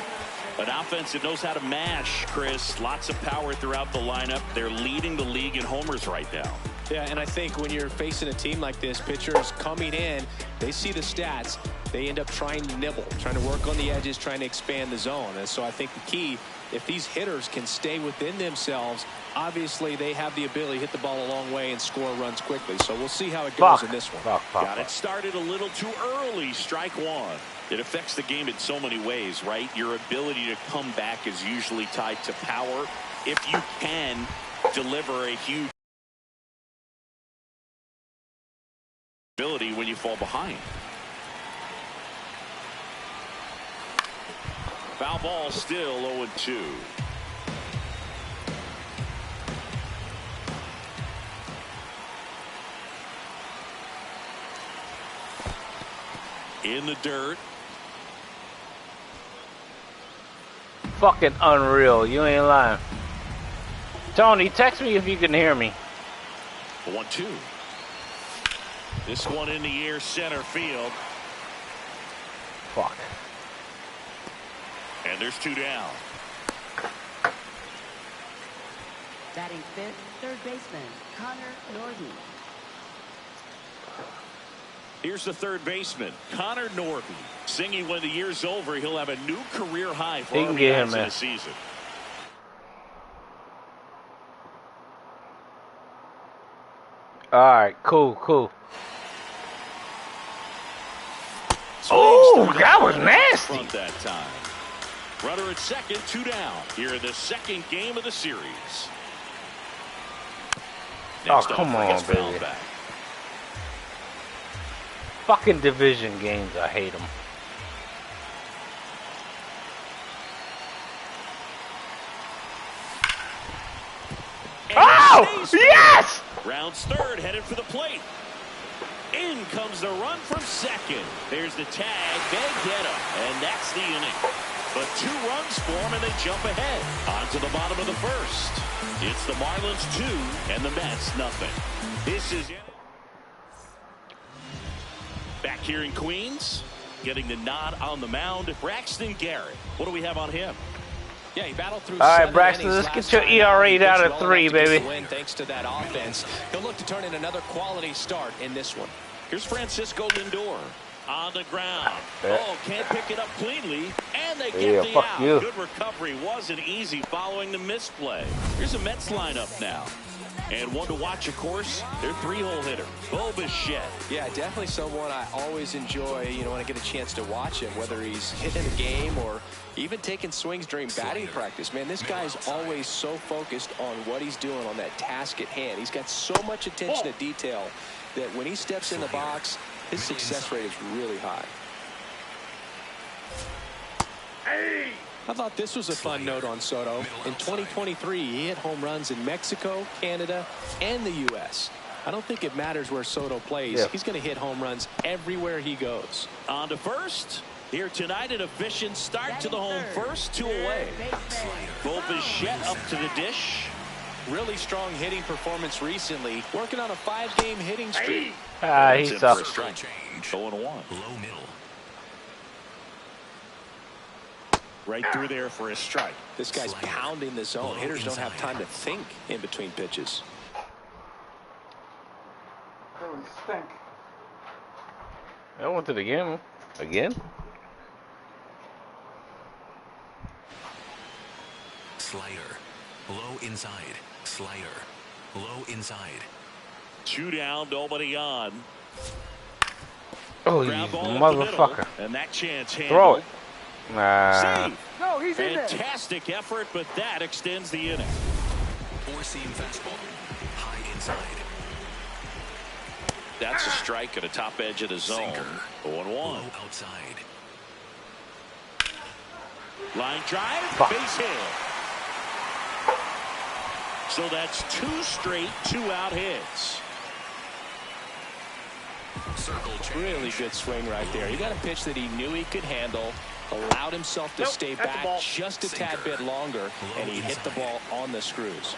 An offense that knows how to mash, Chris. Lots of power throughout the lineup. They're leading the league in homers right now. Yeah, and I think when you're facing a team like this, pitchers coming in, they see the stats. They end up trying to nibble, trying to work on the edges, trying to expand the zone. And so I think the key, if these hitters can stay within themselves, obviously they have the ability to hit the ball a long way and score runs quickly. So we'll see how it goes in this one. Got it started a little too early. Strike one. It affects the game in so many ways, right? Your ability to come back is usually tied to power. If you can deliver a huge ability when you fall behind. Foul ball, still 0-2. In the dirt. Fucking unreal. You ain't lying. Tony, text me if you can hear me. 1-2. This one in the air, center field. Fuck. And there's two down. Batting fifth, third baseman, Connor Norton. Here's the third baseman, Connor Norton. Singing when the year's over, he'll have a new career high for RBIs in a season. All right, cool. Oh, that was nasty. That time. Runner at second, two down. Here in the second game of the series. Oh, come on, baby. Fucking division games, I hate them. Oh, yes! Rounds third, headed for the plate. In comes the run from second. There's the tag. They get him. And that's the inning. But 2 runs for him, and they jump ahead. On to the bottom of the first. It's the Marlins 2 and the Mets nothing. This is it. Back here in Queens, getting the nod on the mound, Braxton Garrett. What do we have on him? Yeah, he battled through. All right, Braxton, let's get your ERA down to 3, baby. Thanks to that offense, he'll look to turn in another quality start in this one. Here's Francisco Lindor on the ground. Oh, can't pick it up cleanly, and they get the out. Good recovery. Wasn't easy following the misplay. Here's a Mets lineup now. And one to watch, of course, their 3-hole hitter, Bo Bichette. Yeah, definitely someone I always enjoy, when I get a chance to watch him, whether he's hitting a game or even taking swings during batting practice. Man, this guy's always so focused on what he's doing on that task at hand. He's got so much attention to detail that when he steps in the box, his success rate is really high. I thought this was a fun note on Soto. In 2023, he hit home runs in Mexico, Canada, and the U.S. I don't think it matters where Soto plays. Yeah. He's going to hit home runs everywhere he goes. On to first. Here tonight, an efficient start to the home first, 2 away. Bo Bichette up to the dish. Really strong hitting performance recently. Working on a 5-game hitting streak. He's up. 0-1. Low middle. Right through there for a strike. This guy's pounding the zone. Hitters don't have time to think in between pitches. That would stink. I went to the game again. Slider. Low inside. Slider. Low inside. 2 down, nobody on. Oh, you Ground ball up the motherfucker. middle, and that chance Throw handled. it. Nah. Save. No, he's in there. Fantastic effort, but that extends the inning. Four-seam fastball. High inside. That's a strike at the top edge of the zone. Sinker. 0-1. Low outside. Line drive, Fuck. base hit. So that's 2 straight 2-out hits. Circle change. Really good swing right there. He got a pitch that he knew he could handle, allowed himself to stay back just a tad bit longer, and he hit the ball on the screws.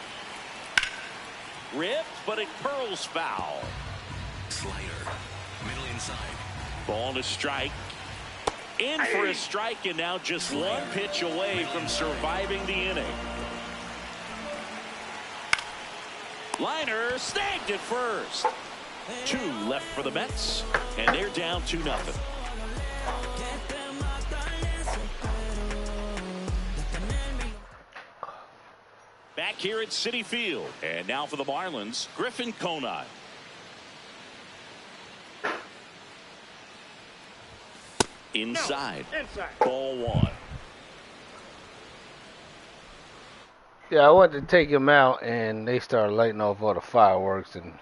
Ripped, but it curls foul. Slider. Middle inside. Ball to strike. In for a strike, and now just 1 pitch away from surviving the inning. Liner snagged at first. 2 left for the Mets, and they're down 2-0. Back here at Citi Field, and now for the Marlins, Griffin Conine. Inside. Ball 1. Yeah, I went to take him out, and they started lighting off all the fireworks and.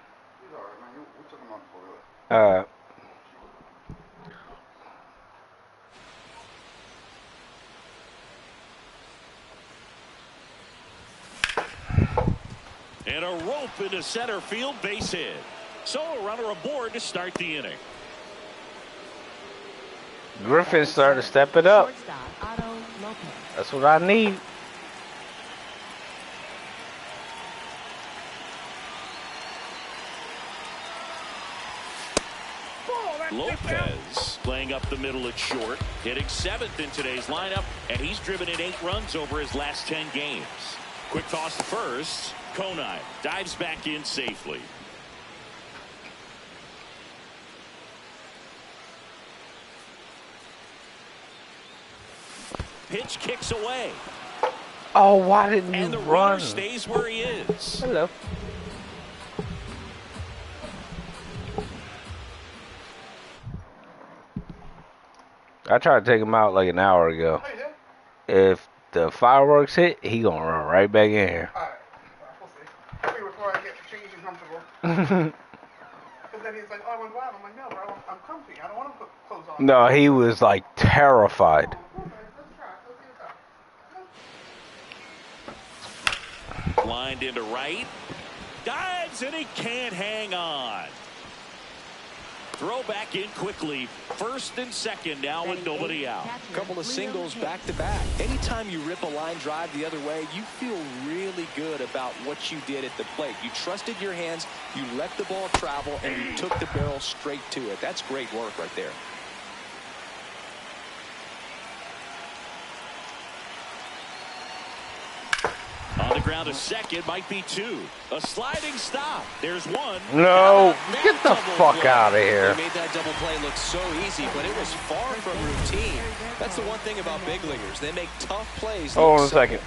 And a rope into center field, base hit. So a runner aboard to start the inning. Griffin started to step it up. Shortstop, Otto Lopez. That's what I need. Lopez playing up the middle at short, hitting 7th in today's lineup, and he's driven in 8 runs over his last 10 games. Quick toss to first. Conine dives back in safely. Pitch kicks away, Oh, why didn't and you the run? runner stays where he is. Hello. I tried to take him out like an hour ago. If the fireworks hit, he gonna run right back in here. Alright, we'll see. Before I get changed and comfortable. Because then he's like, oh, I went wild. I'm like, no, bro, I'm comfy. I don't want to put clothes on. No, he was like terrified. Okay, let's try. Let's see what's up. Lined into right. Dives, and he can't hang on. Throw back in quickly. First and second now with nobody out. A couple of singles back to back. Anytime you rip a line drive the other way, you feel really good about what you did at the plate. You trusted your hands, you let the ball travel, and you took the barrel straight to it. That's great work right there. On the ground to second, might be 2. A sliding stop. There's 1. No, Now get the double fuck play. out of They here. made that double play look so easy, but it was far from routine. That's the one thing about big leaguers. They make tough plays. Hold look on a simple. second.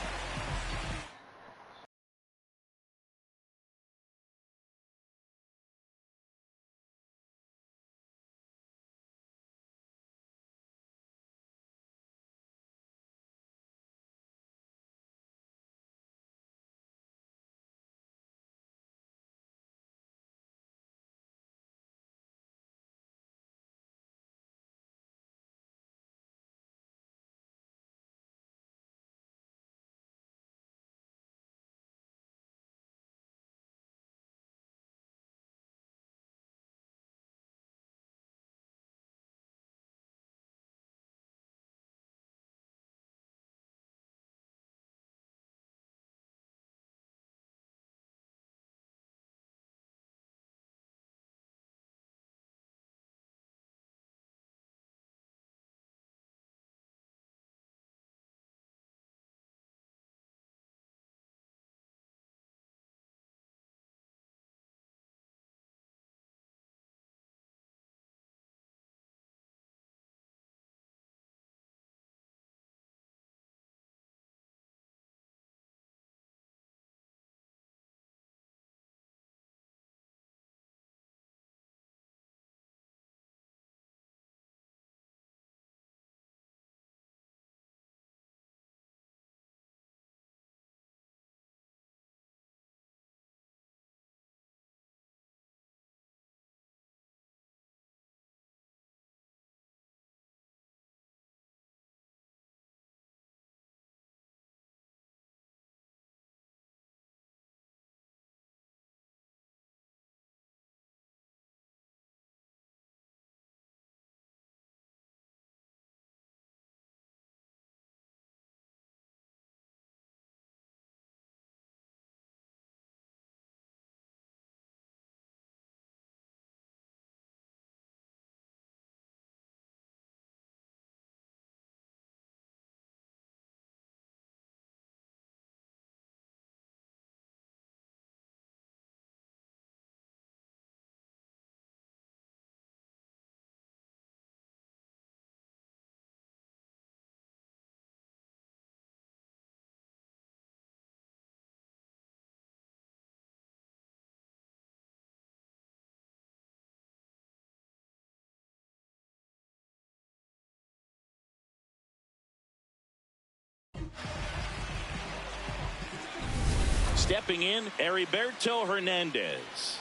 stepping in, Heriberto Hernandez.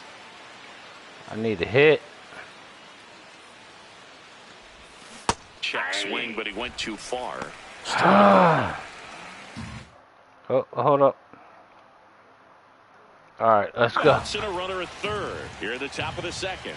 I need a hit. Check swing, but he went too far. Oh, hold up. All right, let's go. And a runner at third here at the top of the second.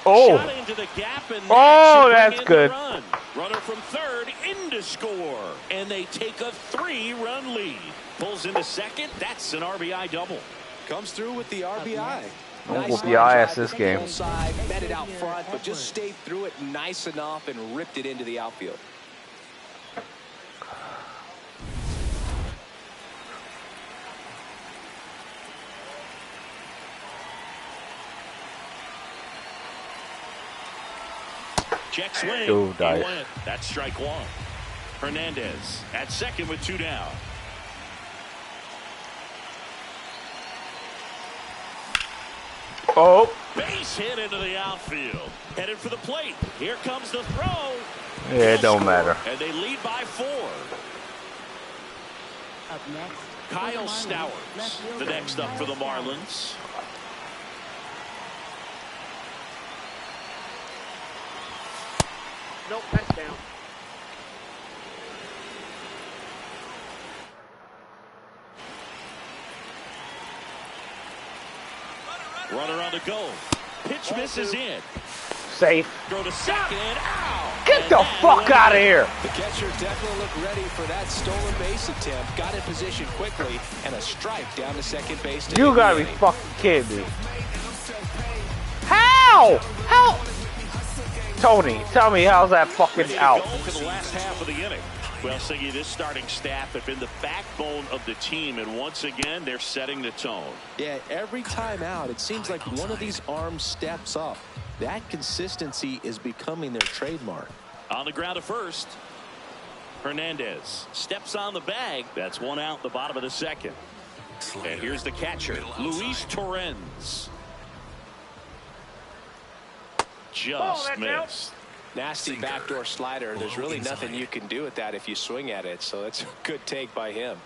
Oh, shot into the gap, and that's good. Run. Runner from third in to score, and they take a 3-run lead. Pulls into second. That's an RBI double. Comes through with the RBI. I'll whoop your ass this game. Side, met it out front, but just stayed through it nice enough and ripped it into the outfield. Check swing. Dude, dice. That's strike one. Hernandez at second with 2 down. Oh. Base hit into the outfield. Headed for the plate. Here comes the throw. Yeah, it don't matter. And they lead by 4. Up next, Kyle Stowers, the next up for the Marlins. Nope, that's down. Runner on the go. Pitch misses in. Safe. Throw to second. Ow! Get the fuck out of here. The catcher definitely looked ready for that stolen base attempt. Got in position quickly, and a strike down to second base. You gotta be fucking kidding me. How? How? Tony, tell me how's that fucking out? For the last half of the inning. Well, Siggy, this starting staff have been the backbone of the team, and once again, they're setting the tone. Yeah, every time out, it seems like one of these arms steps up. That consistency is becoming their trademark. On the ground at first, Hernandez steps on the bag. That's 1 out in the bottom of the second. And here's the catcher, Luis Torrens. Just missed. Nasty backdoor slider. There's really nothing you can do with that if you swing at it, so it's a good take by him.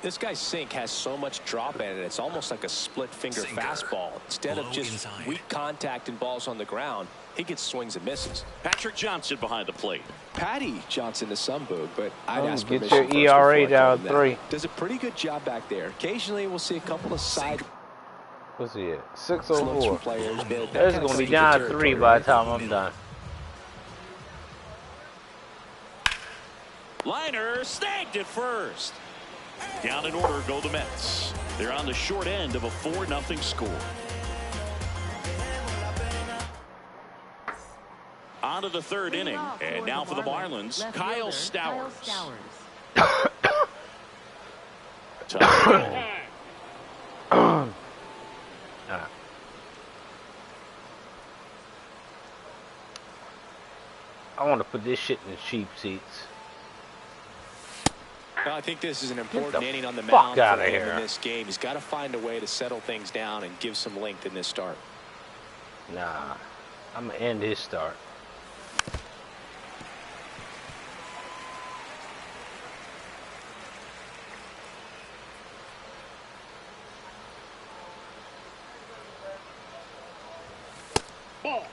This guy's sink has so much drop in it, it's almost like a split-finger fastball. Instead of just weak contact and balls on the ground, he gets swings and misses. Patrick Johnson behind the plate. Patty Johnson to some boog, but I'd ask get permission your first ERA before I down call him that. 3. Does a pretty good job back there. Occasionally, we'll see a couple of side What's he at? slopes from 604. players. But that There's kind of gonna be seems down the 3 territory, by the right? time I'm done. Liner snagged at first. Down in order go the Mets. They're on the short end of a 4-0 score. On to the third inning, and now for the Marlins, Kyle Stowers. I want to put this shit in the cheap seats. Well, I think this is an important inning on the fuck mound for outta him here. in this game. He's got to find a way to settle things down and give some length in this start. Nah, I'm going to end his start. Ball.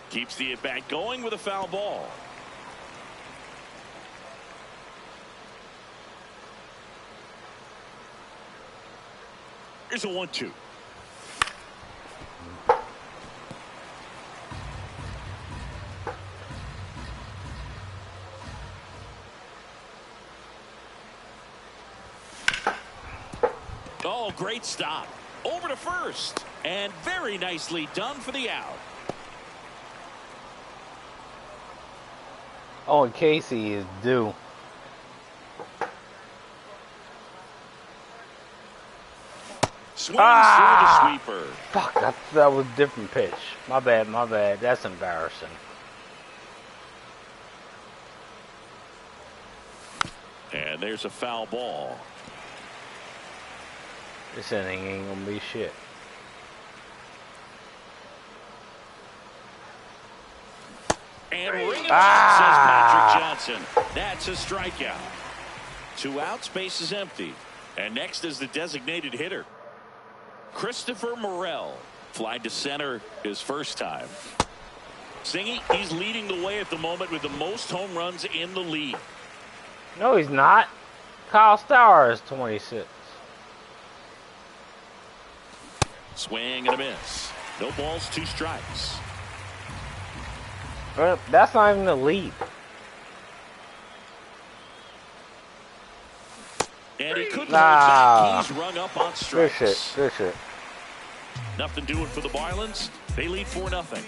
Keeps the at-bat going with a foul ball. Here's a 1-2. Oh, great stop. Over to first. And very nicely done for the out. Oh, and Casey is due. Swings through the sweeper. Fuck, that was a different pitch. My bad, my bad. That's embarrassing. And there's a foul ball. This inning ain't gonna be shit. And ring it out, says Patrick Johnson. That's a strikeout. 2 outs, base is empty. And next is the designated hitter, Christopher Morel. Fly to center his first time. Singy, he's leading the way at the moment with the most home runs in the league. No, he's not. Kyle Stowers is 26. Swing and a miss. No balls, 2 strikes. That's not even the lead. And he couldn't hold back. He's rung up on strikes. Good shit. Good shit. Nothing doing for the Marlins. They lead 4-0.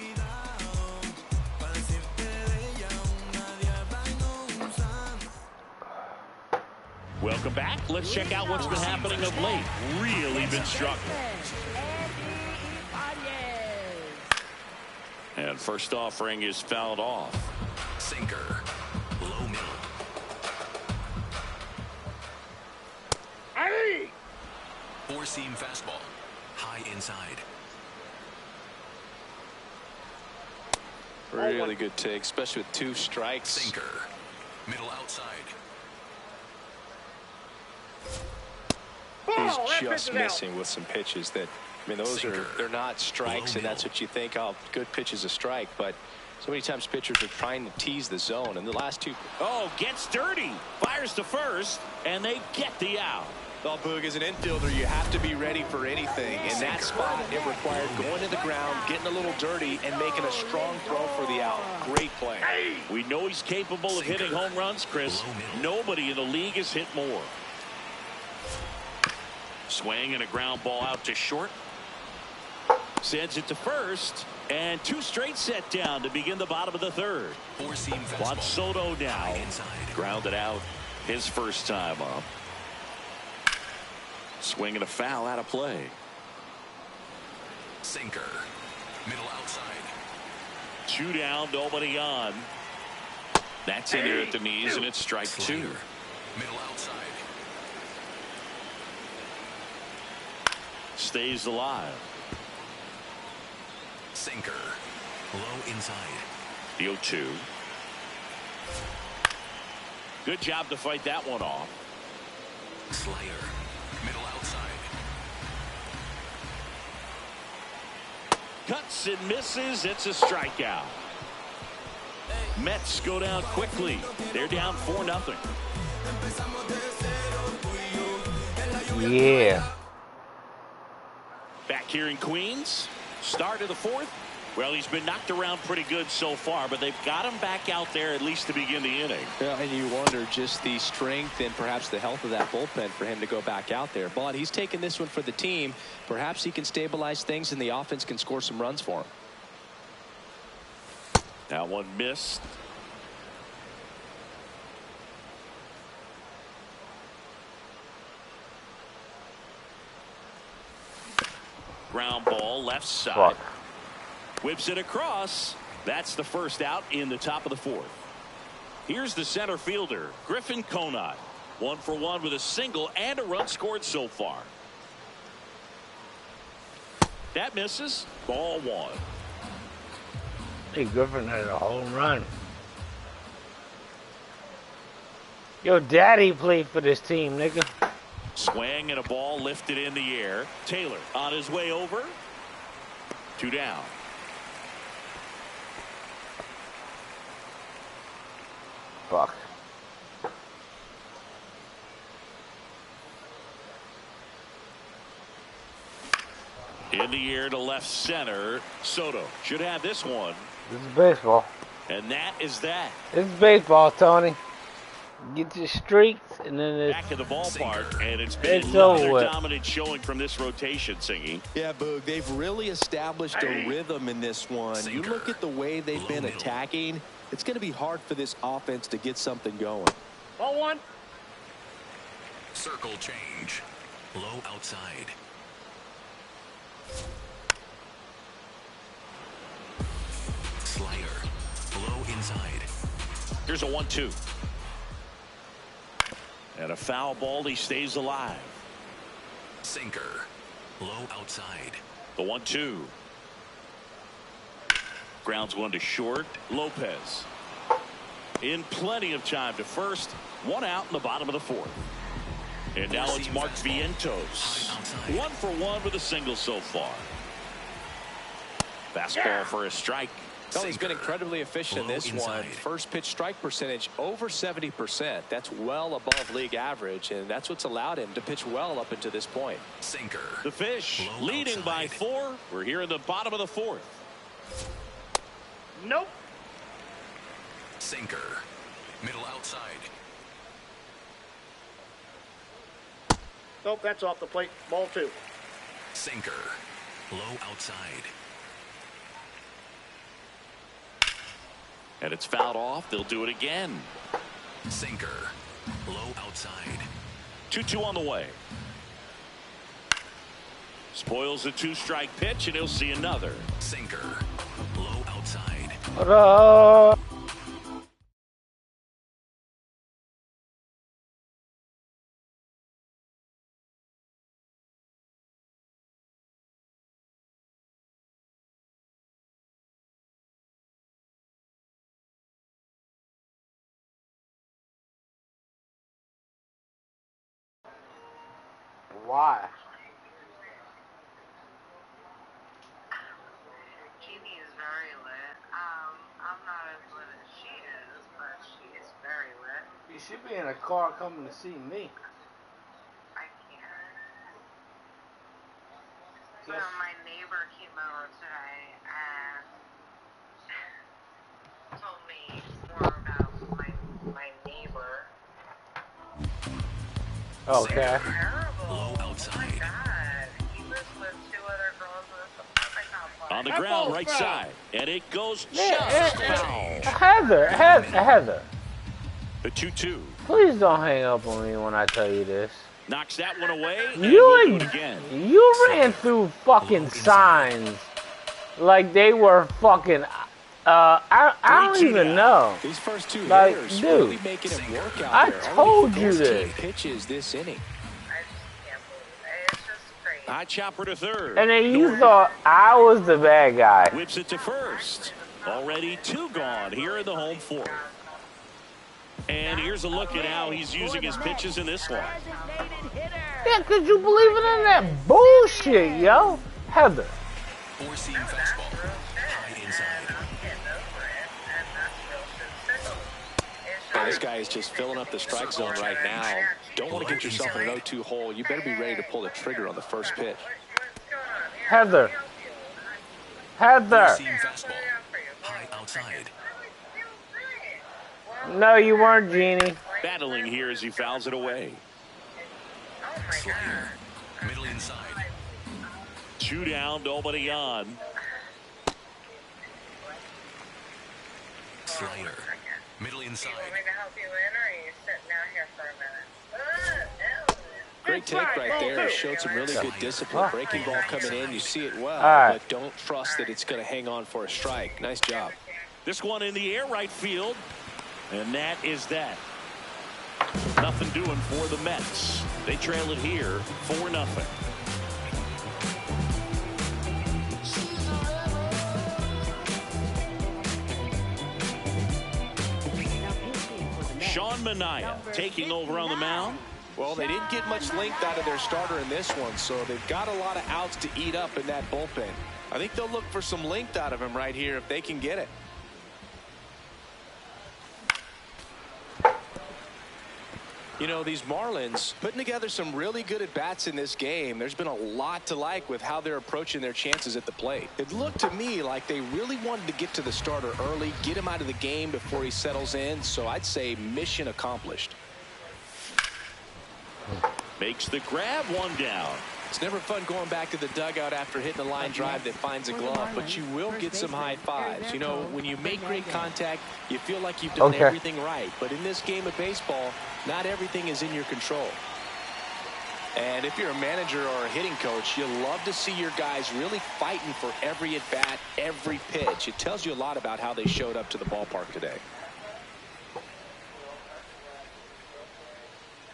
Welcome back. Let's check out what's been happening of late. Really been struggling. And first offering is fouled off. Sinker. Low middle. Four-seam fastball. High inside. Really good take, especially with 2 strikes. Sinker. Middle outside. He's just missing with some pitches that, I mean, those Sinker. they're not strikes, and that's what you think, oh, good pitch is a strike, but so many times pitchers are trying to tease the zone, and the last 2. Oh, gets dirty. Fires to first, and they get the out. Well, Boog, as an infielder, you have to be ready for anything. In that spot, it required going to the ground, getting a little dirty, and making a strong throw for the out. Great play. We know he's capable of hitting home runs, Chris. Nobody in the league has hit more. Swing and a ground ball out to short. Sends it to first, and 2 straight set down to begin the bottom of the 3rd. Four-seam Juan fastball. Soto now High inside. grounded out his first time up. Swing and a foul out of play. Sinker. Middle outside. 2 down, nobody on. That's in there at the knees, and it's strike 2. Slider. Middle outside. Stays alive. Sinker. Low inside. The 0-2. Good job to fight that one off. Slider. Middle outside. Cuts and misses. It's a strikeout. Mets go down quickly. They're down 4-0. Yeah. Back here in Queens. Start of the 4th. Well, he's been knocked around pretty good so far, but they've got him back out there at least to begin the inning. Yeah, and you wonder just the strength and perhaps the health of that bullpen for him to go back out there. But he's taking this one for the team. Perhaps he can stabilize things and the offense can score some runs for him. That one missed. Ground ball left side. Fuck. Whips it across. That's the first out in the top of the 4th. Here's the center fielder, Griffin Conant. 1 for 1 with a single and a run scored so far. That misses. Ball 1. Hey, Griffin had a home run. Yo, daddy played for this team, nigga. Swing and a ball lifted in the air. Taylor on his way over. 2 down. Fuck. In the air to left center. Soto should have this one. This is baseball. And that is that. This is baseball, Tony. Get your streaks, and then it's Back in the ballpark, and it's been It's another over. dominant showing from this rotation, Singy. Yeah, Boog, they've really established a rhythm in this one. You look at the way they've been attacking, it's going to be hard for this offense to get something going. Ball 1. Circle change. Low outside. Slider. Low inside. Here's a 1-2. And a foul ball. He stays alive. Sinker. Low outside. The 1-2. Grounds one to short. Lopez. In plenty of time to first. One out in the bottom of the fourth. And now it's Mark Vientos. 1 for 1 with a single so far. Fastball for a strike. Well, he's been incredibly efficient in this one. First pitch strike percentage over 70%. That's well above league average, and that's what's allowed him to pitch well up until this point. Sinker. The Fish leading by 4. We're here in the bottom of the fourth. Nope. Sinker. Middle outside. Nope, that's off the plate. Ball 2. Sinker. Low outside. And it's fouled off. They'll do it again. Sinker. Low outside. 2-2 on the way. Spoils the 2-strike pitch, and he'll see another. Sinker. Low outside. Ta-da! Why? Jeannie is very lit. I'm not as lit as she is, but she is very lit. You should be in a car coming to see me. I can't. Yes. So my neighbor came over today and told me more about my neighbor. Okay. Terrible. Low outside. Oh my God. He was with 2 other girls in this apartment complex. On the ground, right side. And it goes just foul. Heather. The 2-2. Please don't hang up on me when I tell you this. Knocks that one away. And You we'll do it again. ran through fucking signs like they were fucking. I don't even know. These first 2 Like, hitters dude, really making him work out I there. told Only you 15 this. pitches this inning. I just can't believe it. It's just crazy. High chopper to third. And then you thought I was the bad guy. Whips it to first. Already 2 gone here in the home fourth. And here's a look at how he's using his pitches in this one. Yeah, could you believe it in that bullshit, yo? Heather. Four-seam fastball. High inside. And this guy is just filling up the strike zone right now. Don't want to get yourself in an 0-2 hole. You better be ready to pull the trigger on the first pitch. Heather. Four-seam fastball. High outside. No, you weren't, Jeannie. Battling here as he fouls it away. Slider. Middle inside. 2 down, nobody on. Slider. Middle inside. Do you want me to help you in, or are you sitting out here for a minute? Great take right there. Showed some really good discipline. Breaking ball coming in. You see it well, right. but don't trust that it's going to hang on for a strike. Nice job. This one in the air right field. And that is that. Nothing doing for the Mets. They trail it here 4-0. Sean Manaea taking over on the mound. Well, they didn't get much length out of their starter in this one, so they've got a lot of outs to eat up in that bullpen. I think they'll look for some length out of him right here if they can get it. You know, these Marlins putting together some really good at-bats in this game. There's been a lot to like with how they're approaching their chances at the plate. It looked to me like they really wanted to get to the starter early, get him out of the game before he settles in. So I'd say mission accomplished. Makes the grab, 1 down. It's never fun going back to the dugout after hitting a line drive that finds a glove, but you will get some high fives. You know, when you make great contact, you feel like you've done everything right. But in this game of baseball, not everything is in your control. And if you're a manager or a hitting coach, you love to see your guys really fighting for every at-bat, every pitch. It tells you a lot about how they showed up to the ballpark today.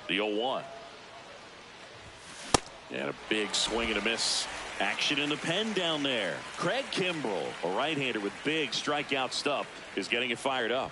The 0-1. And a big swing and a miss. Action in the pen down there. Craig Kimbrell, a right-hander with big strikeout stuff, is getting it fired up.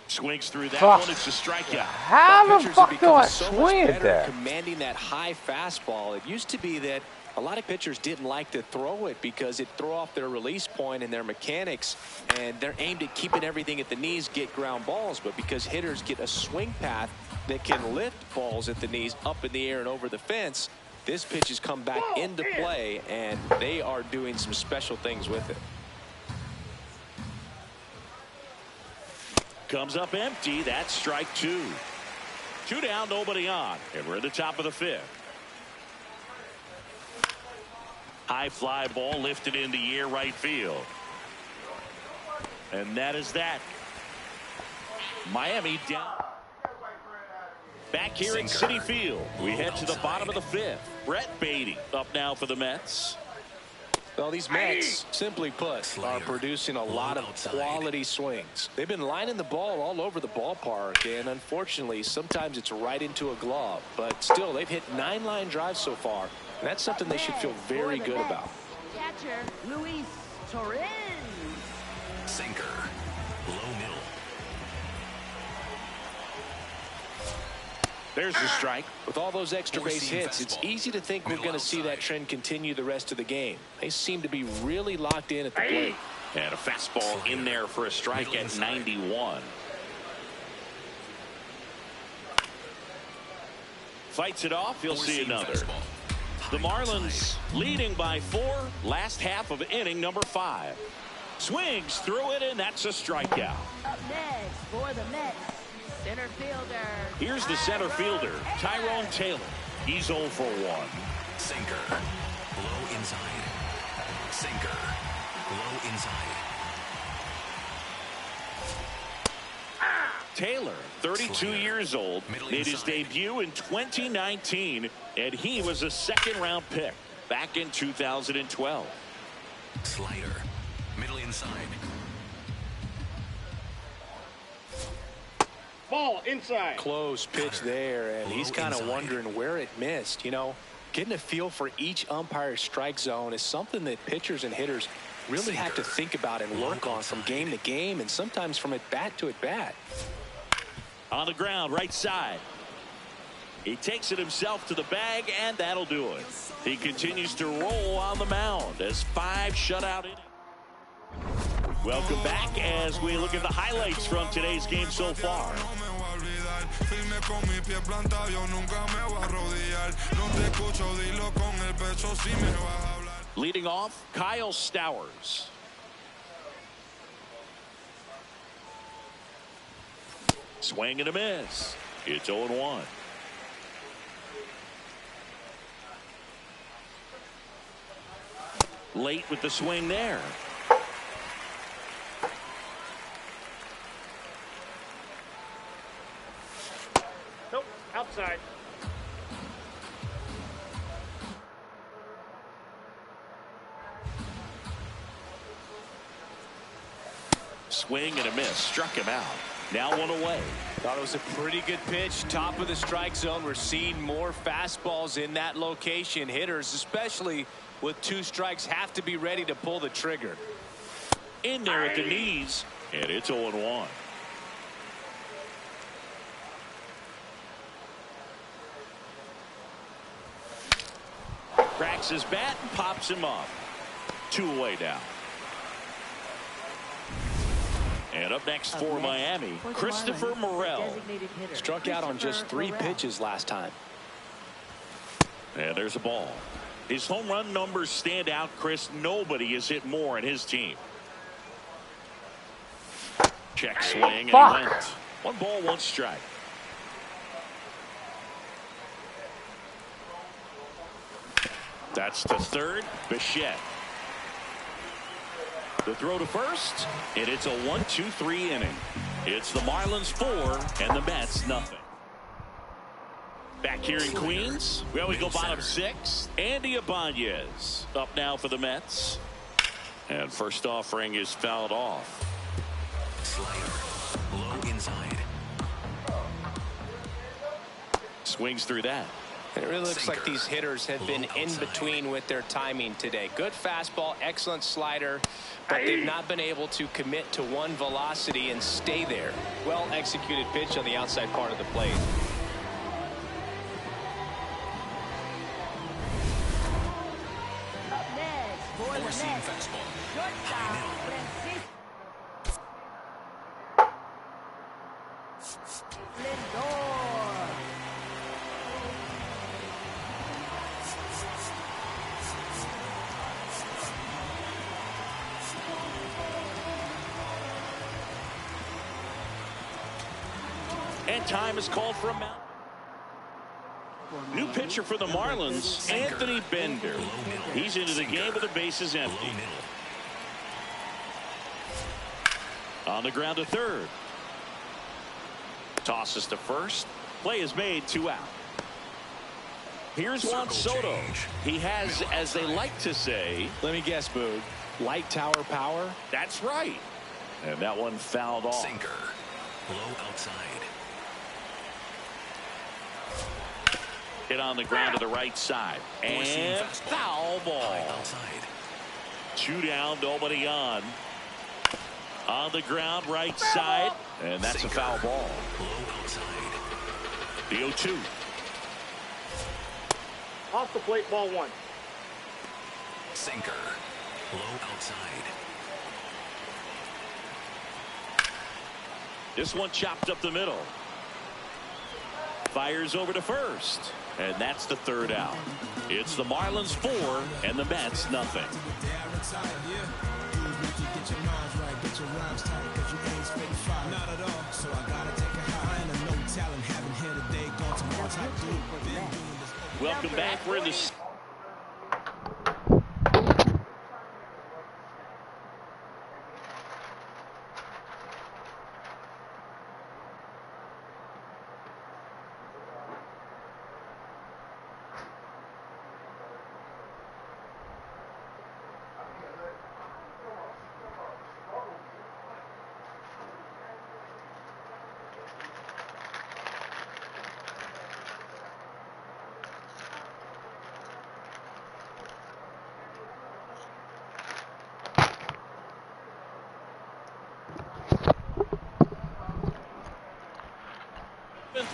Swings through that one. It's a strikeout. How the fuck do I swing at that? Commanding that high fastball. It used to be that a lot of pitchers didn't like to throw it because it throw off their release point and their mechanics, and they're aimed at keeping everything at the knees, get ground balls. But because hitters get a swing path that can lift balls at the knees up in the air and over the fence, this pitch has come back into play, and they are doing some special things with it. Comes up empty. That's strike two. 2 down, nobody on, and we're at the top of the 5th. High fly ball lifted in the air, right field. And that is that. Miami down. Back here in Citi Field, we head to the bottom of the 5th. Brett Beatty up now for the Mets. Well, these Mets, simply put, are producing a lot of quality swings. They've been lining the ball all over the ballpark, and unfortunately, sometimes it's right into a glove. But still, they've hit 9 line drives so far, and that's something they should feel very good about. Catcher, Luis Torres. Sinker. Low middle. There's the strike. With all those extra base hits, it's easy to think we're going to see that trend continue the rest of the game. They seem to be really locked in at the plate. And a fastball in there for a strike at 91. Fights it off. He'll see another. The Marlins leading by 4. Last half of inning number 5. Swings through it, and that's a strikeout. Up next for the Mets, center fielder. Here's the center fielder, Tyrone Taylor. He's 0 for 1. Sinker. Low inside. Sinker. Low inside. Taylor, 32 years old, made his debut in 2019, and he was a second-round pick back in 2012. Slider. Middle inside. Ball inside. Close pitch there, and he's kind of wondering where it missed. You know, getting a feel for each umpire's strike zone is something that pitchers and hitters really have to think about and work on from game to game, and sometimes from at bat to at bat. On the ground, right side. He takes it himself to the bag, and that'll do it. He continues to roll on the mound as 5 shutout innings. Welcome back as we look at the highlights from today's game so far. Leading off, Kyle Stowers. Swing and a miss. It's 0-1. Late with the swing there. Nope, outside. Swing and a miss. Struck him out. Now 1 away. Thought it was a pretty good pitch. Top of the strike zone. We're seeing more fastballs in that location. Hitters, especially with 2 strikes, have to be ready to pull the trigger. In there at the knees, and it's 0-1. Cracks his bat and pops him up. 2 away now. And up next for Miami, Christopher Morel. Struck out on just 3 pitches last time. And there's a ball. His home run numbers stand out, Chris. Nobody has hit more in his team. Check swing, and he went. 1 ball, 1 strike. That's to third, Bichette. The throw to first, and it's a 1-2-3 inning. It's the Marlins 4 and the Mets nothing. Back here in Queens, we always go bottom 6. Andy Ibanez up now for the Mets. And first offering is fouled off. inside. Swings through that. It really looks like these hitters have been in between with their timing today. Good fastball, excellent slider, but they've not been able to commit to one velocity and stay there. Well executed pitch on the outside part of the plate. Up next for the Four-seam Mets, fastball. shortstop, Francisco Lindor. And time is called for a mount. New pitcher for the Marlins, Anthony Bender. He's into the game with the bases empty. On the ground to third. Tosses to first. Play is made, 2 out. Here's Juan Soto. He has, as they like to say, Let me guess, Boog. Light tower power? that's right. And that one fouled off. Sinker. Low outside. Hit on the ground to the right side. And foul ball. Outside. 2 down, nobody on. On the ground, right side. And that's a foul ball. Low outside. The 0-2. Off the plate, ball 1. Sinker. Low outside. This one chopped up the middle. Fires over to first. And that's the 3rd out. It's the Marlins 4 and the Mets nothing. Welcome back. We're in the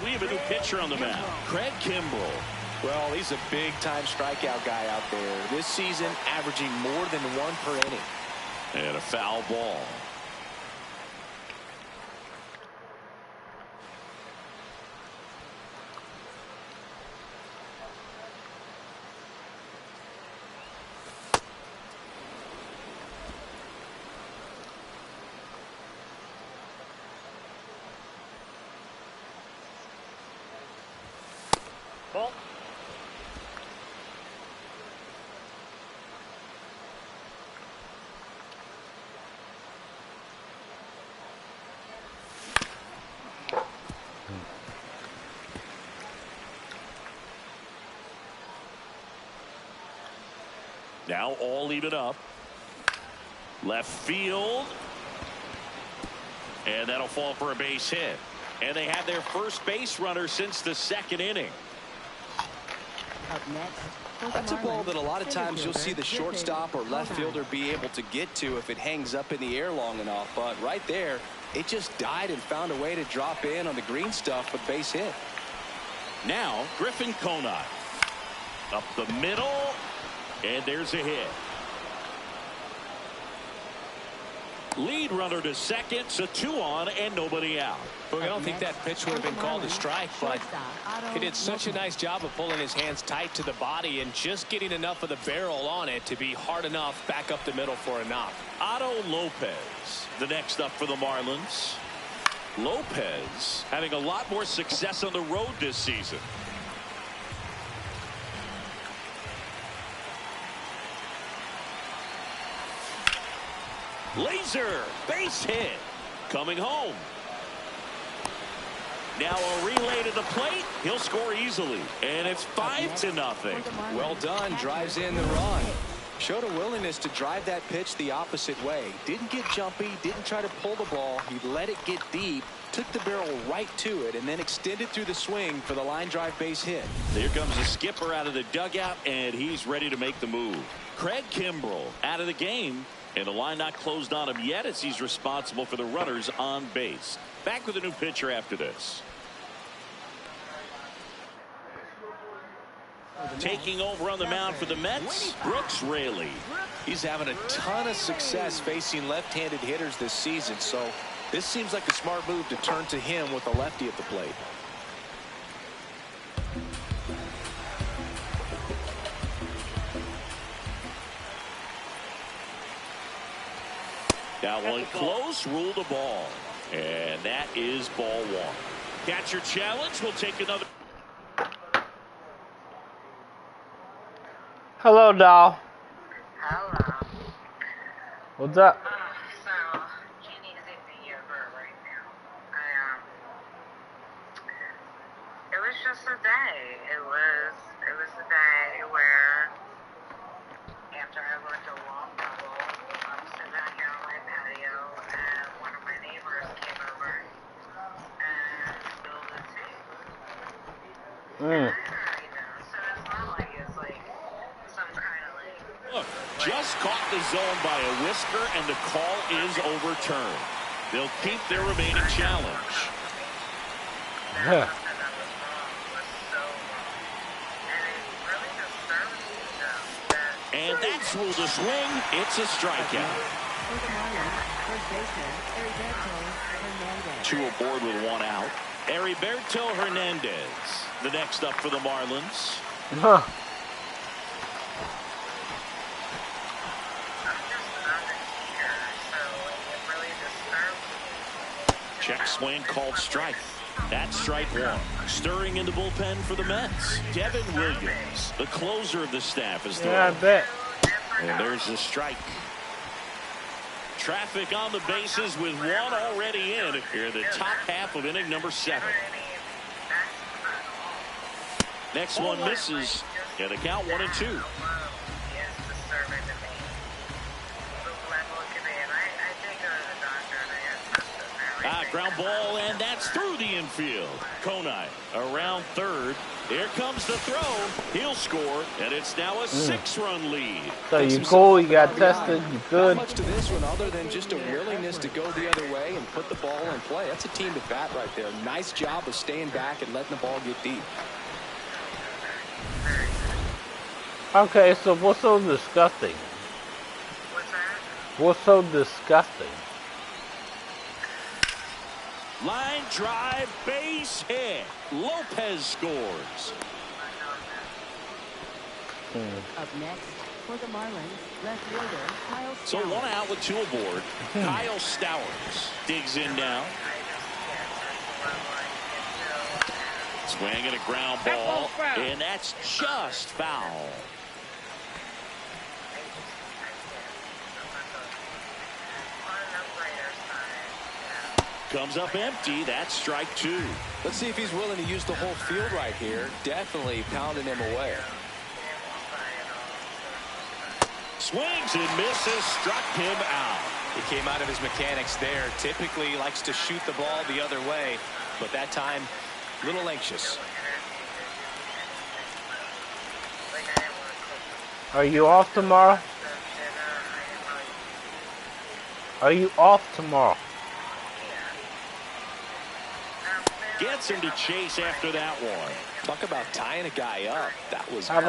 we have a new pitcher on the mound, Craig Kimbrell. Well, he's a big-time strikeout guy out there. This season, averaging more than 1 per inning. And a foul ball. Ball. Now all even up. Left field. And that'll fall for a base hit. And they had their first base runner since the 2nd inning. Up next for the That's a ball Marlins, that a lot of times you'll see the center fielder, shortstop or left fielder be able to get to if it hangs up in the air long enough. But right there, it just died and found a way to drop in on the green stuff with base hit. Now Griffin Conine. Up the middle. And there's a hit. Lead runner to second, so 2 on and nobody out. Look, I don't think that pitch would have been called a strike, but he did such a nice job of pulling his hands tight to the body and just getting enough of the barrel on it to be hard enough back up the middle for a knock. Otto Lopez, the next up for the Marlins. Lopez having a lot more success on the road this season. Laser base hit coming home. Now a relay to the plate. He'll score easily, and it's 5-0. Well done. Drives in the run. Showed a willingness to drive that pitch the opposite way. Didn't get jumpy, didn't try to pull the ball. He let it get deep, took the barrel right to it, and then extended through the swing for the line drive base hit. Here comes the skipper out of the dugout, and he's ready to make the move. Craig Kimbrell out of the game, and the line not closed on him yet as he's responsible for the runners on base. Back with a new pitcher after this. Taking over on the mound for the Mets, Brooks Raley. He's having a ton of success facing left-handed hitters this season, so this seems like a smart move to turn to him with a lefty at the plate. That one close, ruled a ball. And that is ball one. Catcher challenge. We'll take another. Hello, doll. Hello. What's up? So, Jeannie's in the yogurt right now. It was just a day. It was a day where, after I worked a long bubble, I'm sitting out here on my patio, and one of my neighbors came over and spilled the tea. Mm. Look, just caught the zone by a whisker, and the call is overturned. They'll keep their remaining challenge. Yeah. And that's ruled a swing. It's a strikeout. Two aboard with one out. Heriberto Hernandez, the next up for the Marlins. Huh. Check swing called strike. That's strike one. Stirring in the bullpen for the Mets, Devin Williams, the closer of the staff, is throwing. Yeah, I bet. And there's the strike. Traffic on the bases with one already in here in the top half of inning number 7. Next one misses. And the count 1-2. Ground ball, and that's through the infield. Konai around third. Here comes the throw. He'll score, and it's now a 6-run lead. So you cool, you got tested, you good. Not much to this one other than just a willingness to go the other way and put the ball in play. That's a team at bat right there. Nice job of staying back and letting the ball get deep. Okay, so what's so disgusting? What's that? What's so disgusting? Line drive, base hit. Lopez scores. Up next for the Marlins, left fielder Kyle Stowers. So 1 out with 2 aboard. Kyle Stowers digs in now. Swing and a ground ball, and that's just foul. Comes up empty. That's strike 2. Let's see if he's willing to use the whole field right here. Definitely pounding him away. Swings and misses. Struck him out. He came out of his mechanics there. Typically likes to shoot the ball the other way, but that time a little anxious. Are you off tomorrow? Are you off tomorrow? Gets him to chase after that one. Talk about tying a guy up. That was How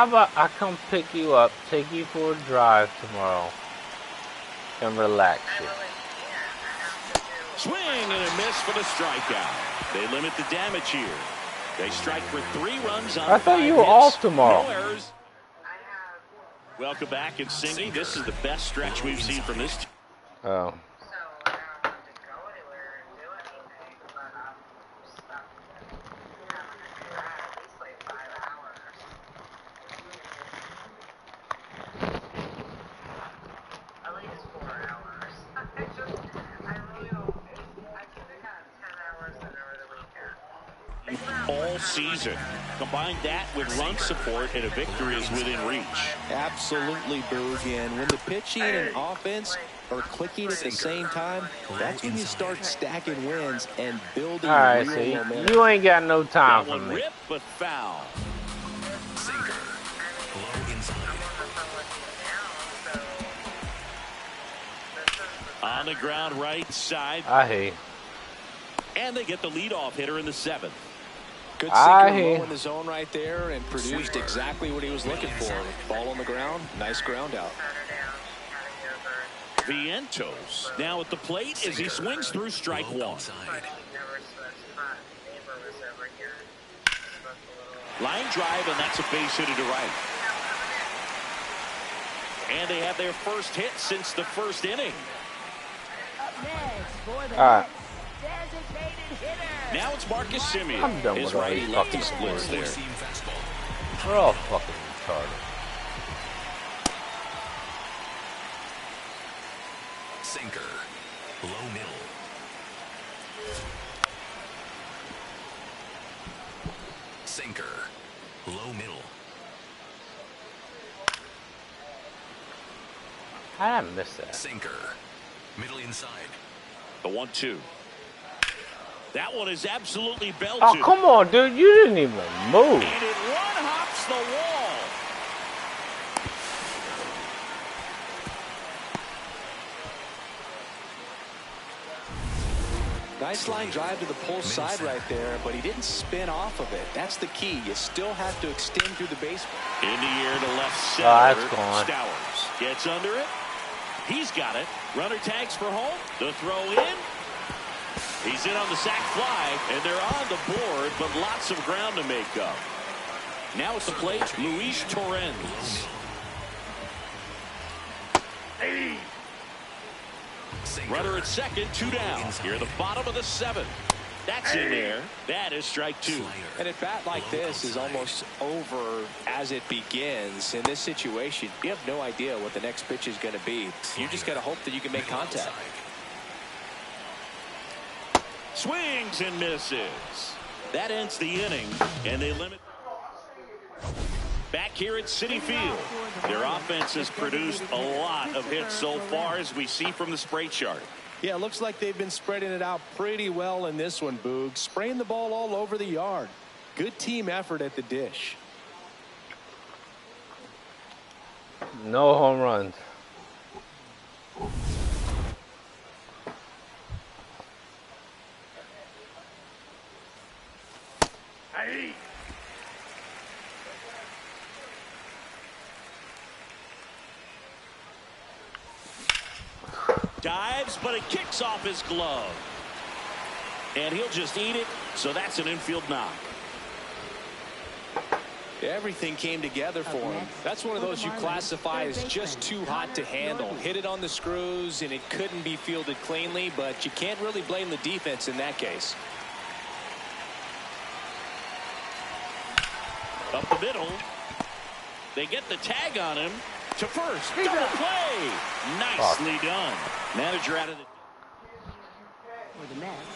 about I come pick you up, take you for a drive tomorrow, and relax you. Swing and a miss for the strikeout. They limit the damage here. They strike for 3 runs on I thought 5 you were hits. off tomorrow. No errors. Welcome back in singing. This is the best stretch we've seen from this team. Oh. All season. Combine that with run support, and a victory is within reach. Absolutely, Boog. And when the pitching and offense are clicking at the same time, that's when you start stacking wins and building All right, real see, momentum. you ain't got no time That for one me. ripped, but foul. Sinker. Low inside. On the ground right side. I hate. And they get the leadoff hitter in the 7th. Good I sinker hear. low in the zone right there and produced exactly what he was looking for. Ball on the ground, nice ground out. Vientos now at the plate as he swings through strike Low 1. outside. Line drive, and that's a base hit to right. And they have their first hit since the first inning. Up next for the All right. Mets, designated hitter. Now it's Marcus Semien. I'm done His with all these righty-lefty fucking splits there. Four-seam fastball. We're all fucking retarded. Sinker. Low middle. Sinker. Low middle. How did I miss that? Sinker. Middle inside. The 1-2. That one is absolutely belted. Oh, come on, dude. You didn't even move. And it one-hops the wall. Nice line drive to the pull side right there, but he didn't spin off of it. That's the key. You still have to extend through the baseball. In the air to left center. that's gone. Stowers gets under it. He's got it. Runner tags for home. The throw in. He's in on the sac fly, and they're on the board, but lots of ground to make up. Now at the plate, Luis Torrens. Runner at second, 2 down. Here at the bottom of the 7th. That's in there. That is strike 2. And at bat like this is almost over as it begins. In this situation, you have no idea what the next pitch is going to be. You just got to hope that you can make contact. Swings and misses. That ends the inning, and they limit. Back here at Citi Field, their offense has produced a lot of hits so far, as we see from the spray chart. Yeah, it looks like they've been spreading it out pretty well in this one, Boog. Spraying the ball all over the yard. Good team effort at the dish. No home runs. Dives, but it kicks off his glove. And he'll just eat it, so that's an infield knock. Everything came together for him. That's one of those you classify as just too hot to handle. Hit it on the screws, and it couldn't be fielded cleanly, but you can't really blame the defense in that case. Up the middle. They get the tag on him to first. Double play. Nicely done. Manager out of the...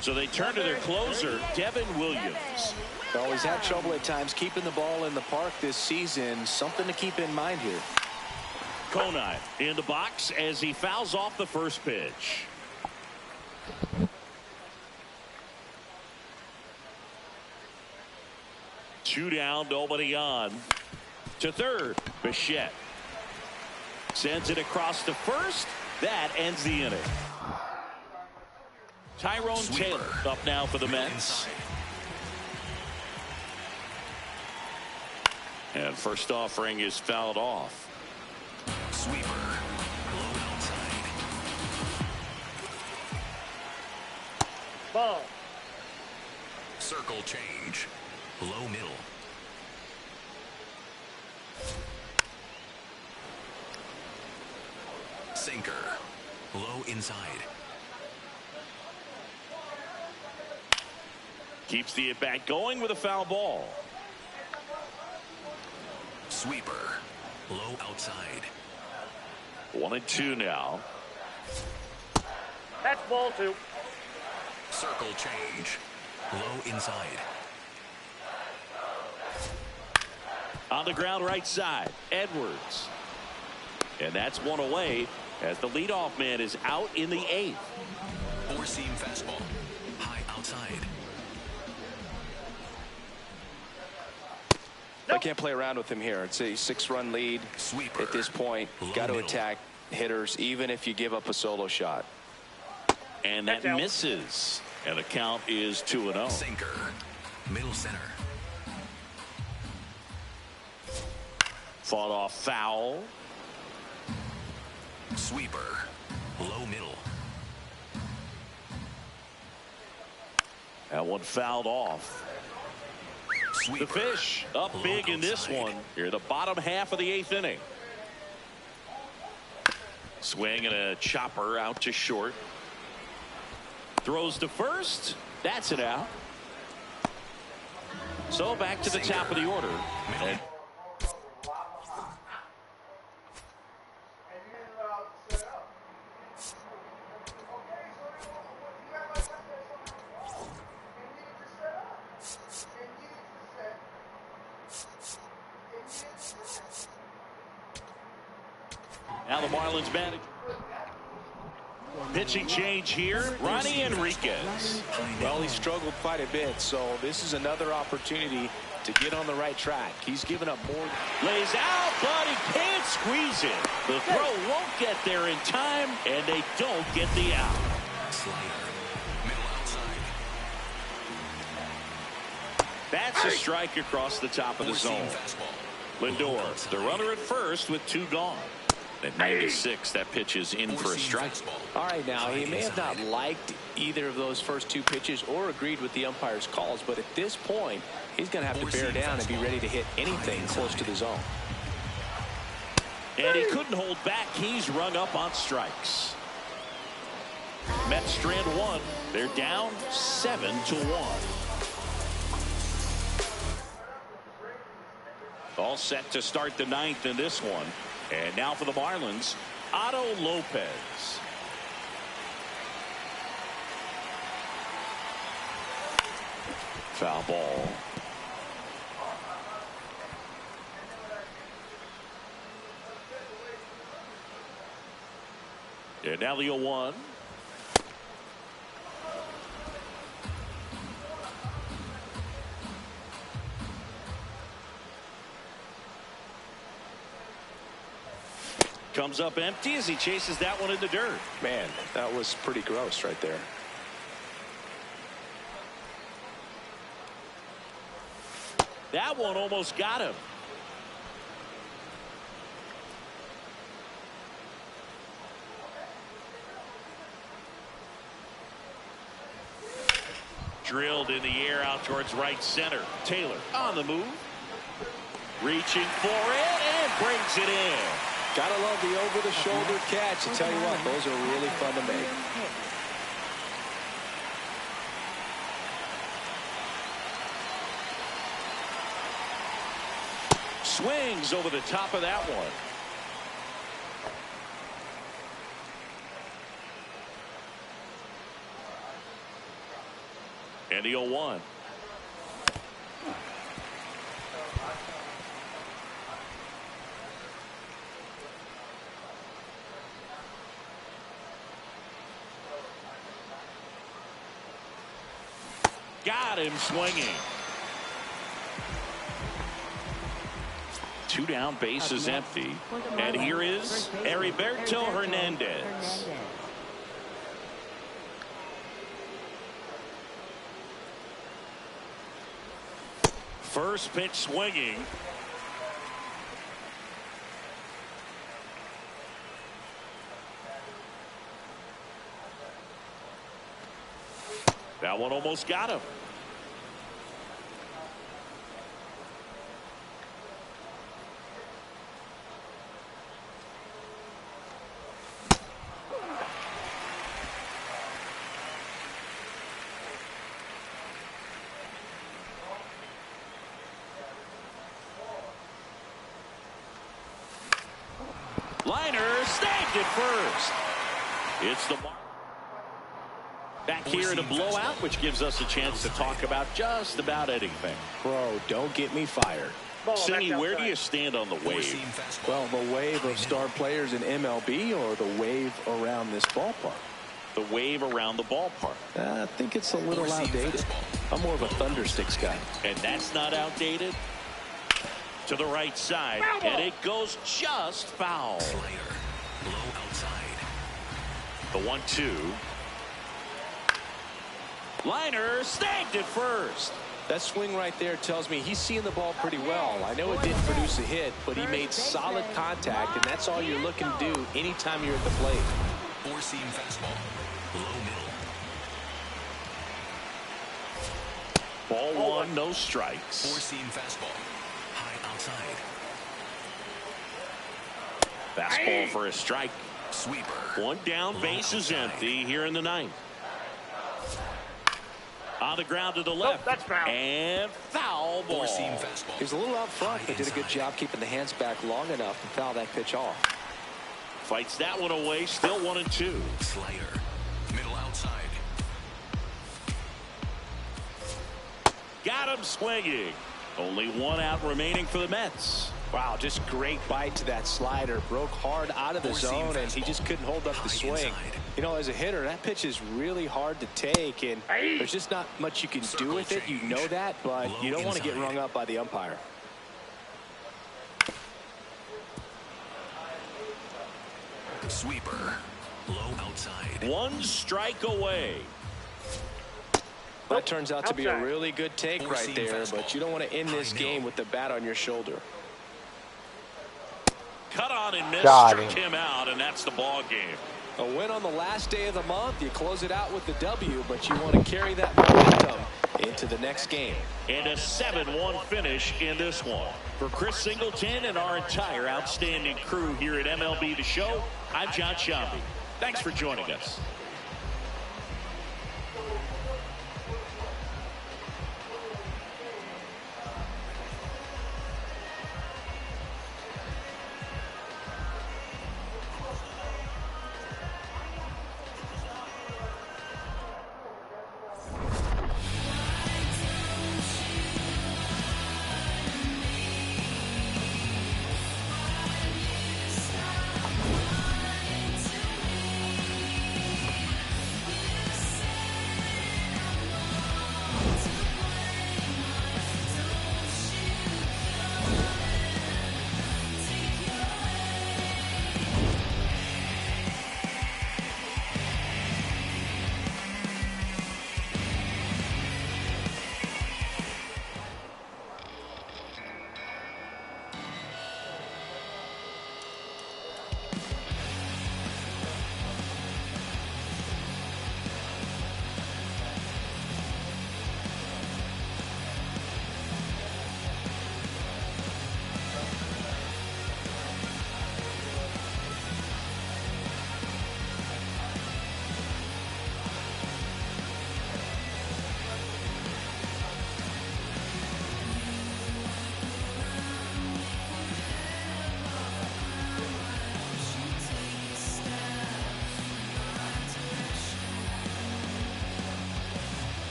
So they turn to their closer, Devin Williams. Well, he's had trouble at times keeping the ball in the park this season. Something to keep in mind here. Konai in the box as he fouls off the first pitch. Two down, nobody on. To third, Bichette sends it across to first. That ends the inning. Tyrone Taylor up now for the Mets. And first offering is fouled off. Sweeper. Low outside. Ball. Circle change. Low middle. Sinker. Low inside. Keeps the at-bat going with a foul ball. Sweeper. Low outside. 1-2 now. That's ball 2. Circle change. Low inside. On the ground right side, Edwards. And that's one away as the leadoff man is out in the 8th. Four-seam fastball. High outside. I can't play around with him here. It's a 6-run lead. Sweeper. At this point, got to attack hitters even if you give up a solo shot. And that misses. And the count is 2-0. Sinker. Middle center. Fought off foul. Sweeper. Low middle. That one fouled off. Sweeper. The Fish up Low big in this outside. one. Here in the bottom half of the 8th inning. Swing and a chopper out to short. Throws to first. That's it out. So back to the top of the order. And now the Marlins manager. Pitching change here, Ronnie Enriquez. Well, he struggled quite a bit, so this is another opportunity to get on the right track. He's given up more. Lays out, but he can't squeeze it. The throw won't get there in time, and they don't get the out. Slider. Middle outside. That's a strike across the top of the Four-seam zone. fastball. Lindor, the runner at first with 2 gone. At 96, that pitch is in for a strike. All right, now, he may have not liked either of those first 2 pitches or agreed with the umpire's calls, but at this point, he's going to have to bear down and be ready to hit anything close to the zone. And he couldn't hold back. He's rung up on strikes. Mets strand 1. They're down 7-1. All set to start the 9th in this one. And now for the Marlins, Otto Lopez. Foul ball. And now the 0-1. Comes up empty as he chases that one in the dirt. Man, that was pretty gross right there. That one almost got him. Drilled in the air out towards right center. Taylor on the move. Reaching for it and brings it in. Gotta love the over-the-shoulder catch. I tell you what, those are really fun to make. Swings over the top of that one. And the 0-1. Got him swinging. 2 down, base is empty. And here is Heriberto Hernandez. First pitch swinging. That one almost got him. Liner snagged it first. It's the mark. Back here in a blowout, which gives us a chance to talk about just about anything. Bro, don't get me fired. Singy, where do you stand on the wave? Well, the wave of star players in MLB or the wave around this ballpark? The wave around the ballpark. I think it's a little outdated. I'm more of a Thundersticks guy. And that's not outdated. To the right side, and it goes just foul. Slider, low outside. The 1-2. Liner snagged it first. That swing right there tells me he's seeing the ball pretty well. I know it didn't produce a hit, but he made solid contact, and that's all you're looking to do anytime you're at the plate. Four-seam fastball, low middle. Ball one, no strikes. Four-seam fastball, high outside. Fastball for a strike. Sweeper. One down, base is empty here in the ninth. On the ground to the left. That's foul. And foul ball. Four-seam fastball. He was a little out front, but did a good job keeping the hands back long enough to foul that pitch off. Fights that one away, still 1-2. Slider, middle outside. Got him swinging. Only one out remaining for the Mets. Wow, just great bite to that slider. Broke hard out of the zone, and he just couldn't hold up the swing. You know, as a hitter, that pitch is really hard to take, and there's just not much you can do with it. You know that, but you don't want to get rung up by the umpire. Sweeper, low outside. One strike away. That turns out to be a really good take right Four-seam there, fastball. but you don't want to end this High game middle. with the bat on your shoulder. Cut on and missed, Got struck him. him out, and that's the ball game. A win on the last day of the month. You close it out with the W, but you want to carry that momentum into the next game. And a 7-1 finish in this one. For Chris Singleton and our entire outstanding crew here at MLB The Show, I'm John Shambi. Thanks for joining us.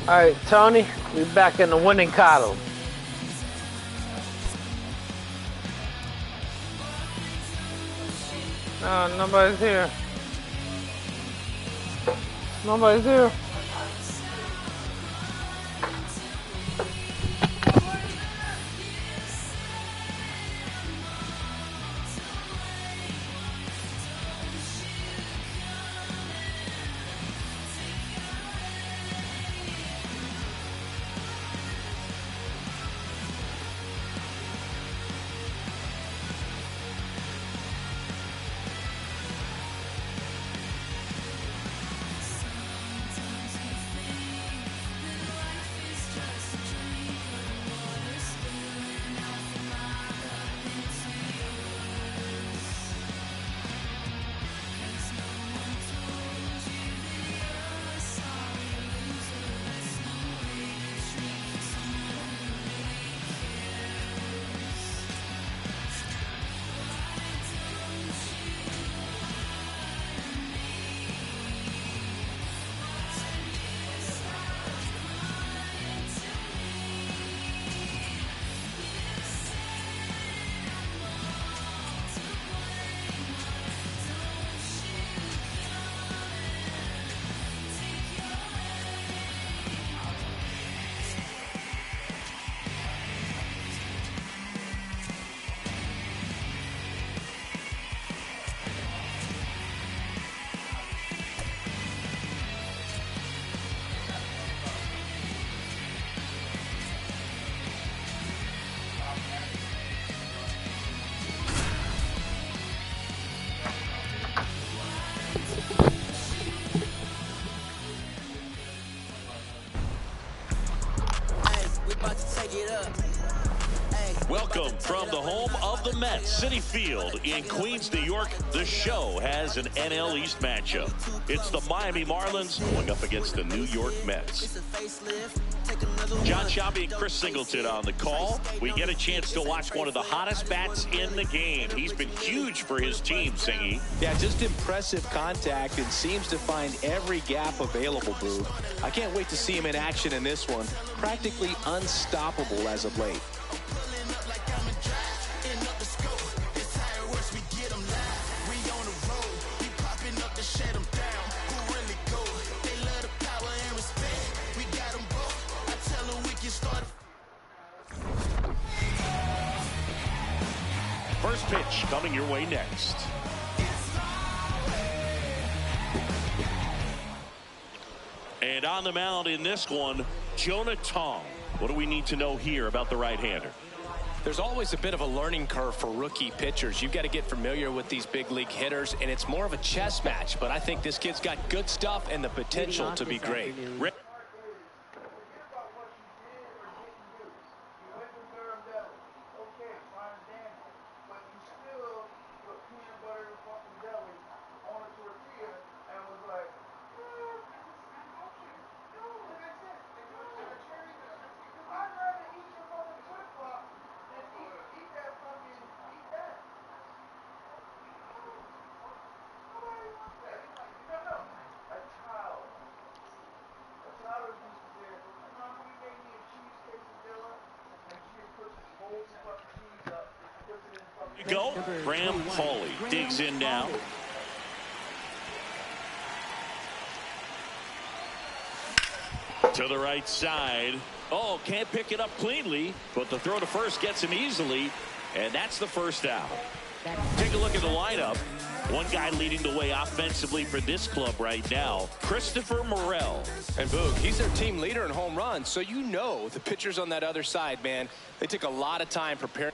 All right, Tony, we're back in the winning column. No, nobody's here. Nobody's here. the home of the Mets, Citi Field in Queens, New York, the show has an NL East matchup. It's the Miami Marlins going up against the New York Mets. John Shabby and Chris Singleton on the call. We get a chance to watch one of the hottest bats in the game. He's been huge for his team, Singy. Yeah, just impressive contact and seems to find every gap available, Boog. I can't wait to see him in action in this one. Practically unstoppable as of late. First pitch coming your way next. And on the mound in this one, Jonah Tong. What do we need to know here about the right-hander? There's always a bit of a learning curve for rookie pitchers. You've got to get familiar with these big league hitters, and it's more of a chess match. But I think this kid's got good stuff and the potential to be great. Go. Graham Pauley digs in now. To the right side. Oh, can't pick it up cleanly, but the throw to first gets him easily, and that's the first out. Take a look at the lineup. One guy leading the way offensively for this club right now, Christopher Morel. And Boog, he's their team leader in home runs, so you know the pitchers on that other side, man, they took a lot of time preparing.